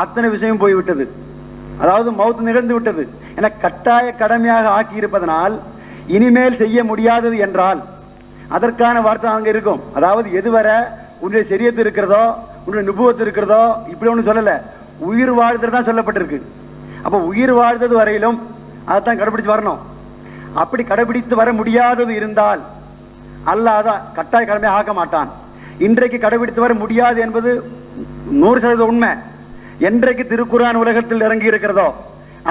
Speaker 2: அத்தனை விஷயம் போய்விட்டது. அதாவது மவுத் நிகழ்ந்து விட்டது. என கட்டாய கடமையாக ஆக்கி இருப்பதனால் இனிமேல் செய்ய முடியாதது என்றால் அதற்கான வார்த்தை அங்க இருக்கும். அதாவது எதுவரை உன்னுடைய ஷரியத் இருக்கிறதோ, உன்னுடைய நுபுவத் இருக்கிறதோ, இப்படி ஒண்ணு சொல்லல, உயிர் வாழ்தல் தான் சொல்லப்பட்டிருக்கு. அப்ப உயிர் வாழ்ந்தது வரையிலும் அதைத்தான் கடைபிடிச்சு வரணும். அப்படி கடைபிடித்து வர முடியாதது இருந்தால் அல்லாஹ் அதை கட்டாய கடமையாக ஆக்க மாட்டான். இன்றைக்கு கடைபிடித்து வர முடியாது என்பது 100% உண்மை. என்றைக்கு திருக்குர்ஆன் உலகத்தில் இறங்கி இருக்கிறதோ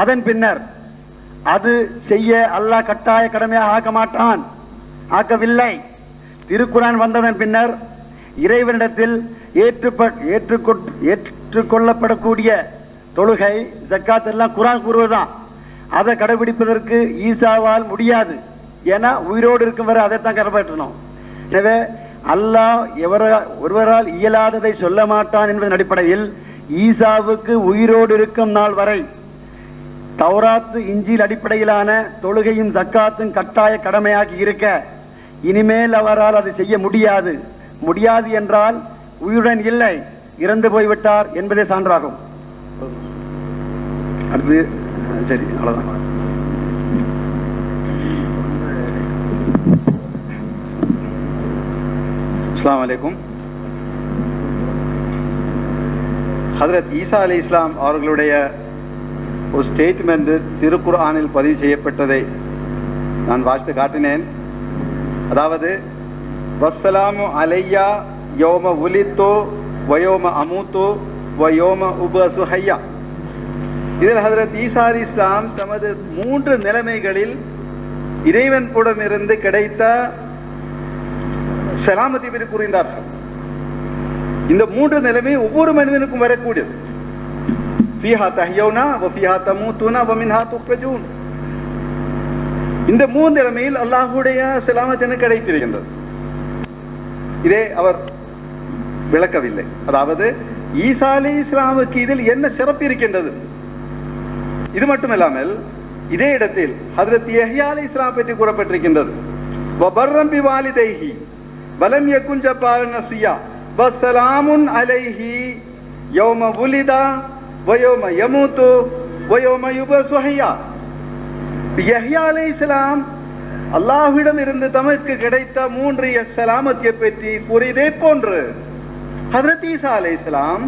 Speaker 2: அதன் பின்னர் அது செய்ய அல்லாஹ் கட்டாய கடமையாக ஆக்க மாட்டான், ஆக்கவில்லை. திருக்குர்ஆன் வந்ததன் பின்னர் இறைவனிடத்தில் ஏற்றுக்கொள்ளப்படக்கூடிய தொழுகை, ஜக்காத் எல்லாம் குர்ஆன் கூறுவதுதான். அதை கடைபிடிப்பதற்கு ஈசாவால் முடியாது. ஏன்னா உயிரோடு இருக்கும் வரை அதைத்தான் கடைபிடிக்கணும். எனவே அல்லாஹ் ஒருவரால் இயலாததை சொல்ல மாட்டான் என்பதன் அடிப்படையில் ஈசாவுக்கு உயிரோடு இருக்கும் நாள் வரை தௌராத் இஞ்சில் அடிப்படையிலான தொழுகையும் ஜக்காத்தும் கட்டாய கடமையாகி இருக்க, இனிமேல் அவரால் அதை செய்ய முடியாது. முடியாது என்றால் உயிருடன் இல்லை, இறந்து போய்விட்டார் என்பதே சான்றாகும்.
Speaker 5: அடுத்து சரி, அவ்வளவுதான். அஸ்ஸலாமு அலைக்கும். ஹஜ்ரத் ஈசா அலைஹிஸ்ஸலாம் அவர்களுடைய ஒரு ஸ்டேட்மெண்ட் திருக்குர்ஆனில் பதிவு செய்யப்பட்டதை நான் வாசித்து காட்டினேன். அதாவது, வஸ்ஸலாமு அலையா யௌம உலித்து வயோம அமூத்து வயோம உபசு ஹய்யா. இதில் ஹஜ்ரத் ஈசா அலைஹிஸ்ஸலாம் தமது 3 நிலைமைகளில் இறைவன் புடமிருந்து கிடைத்த சலாமத்தை பற்றி கூறினார்கள். இந்த 3 நிலைமை ஒவ்வொரு மனிதனுக்கும் வரக்கூடியது. ஃபீஹா தஹ்யௌனா வ ஃபீஹா தமூதுனா வ மின்ஹா துக்ரஜூன். இந்த 3 நிலைமையில் அல்லாஹ்வுடைய சலாமத் எனக்கு கிடைத்திருக்கின்றது. இதை அவர் விளக்கவில்லை. அதாவது ஈசா அலைஹிஸ்ஸலாமுக்கு இதில் என்ன சிறப்பு இருக்கின்றது? இது மட்டுமல்லாமல் இதே இடத்தில் ஹஜ்ரத் யஹ்யா அலைஹிஸ்ஸலாம் பற்றி கூறப்பட்டிருக்கின்றது. வ பர்ரம் பிவாலிதைஹி வலம் யகுன் ஜப்பாரன் நஸியா வஸ்ஸலாமுன் அலைஹி யௌம வுலிதா வயோம யமூத்து வயோம யுபஸு ஹய்யா. யஹ்யா அலைஹிஸ்ஸலாம் அல்லாஹ்விடம் இருந்து தமக்கு கிடைத்த 3 சலாமத்தை பற்றி கூறியதே போன்று ஹஜ்ரத் ஈசா அலைஹிஸ்ஸலாம்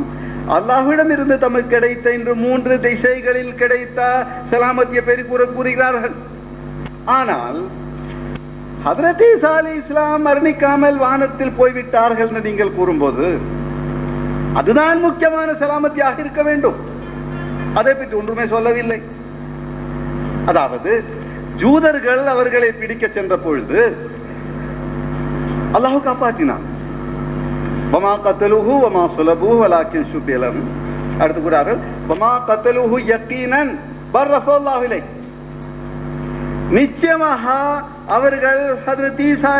Speaker 5: அல்லாஹ்விடம் இருந்து தமக்கு கிடைத்த இன்று 3 திசைகளில் கிடைத்த சலாமத்தை பற்றி கூறுகிறார்கள். ஆனால் ஹஜ்ரத் ஈசா அலைஹிஸ்ஸலாம் மரணிக்காமல் வானத்தில் போய்விட்டார்கள் என்று நீங்கள் கூறும்போது அதுதான் முக்கியமான சலாமத்தியாக இருக்க வேண்டும். அதை பற்றி ஒன்றுமே சொல்லவில்லை. அதாவது ஜூதர்கள் அவர்களை பிடிக்க சென்ற பொழுது அல்லாஹ் காப்பாற்றினான். வமா கத்தலுஹு வமா சுலபுஹு வலாக்கின் சுபிலம். அடுத்து கூறார்கள், வமா கத்தலுஹு யக்கீனன் பர்ரஃபல்லாஹு இலைஹி. நிச்சயமாக அவர்கள் ஹஜ்ரத் ஈசா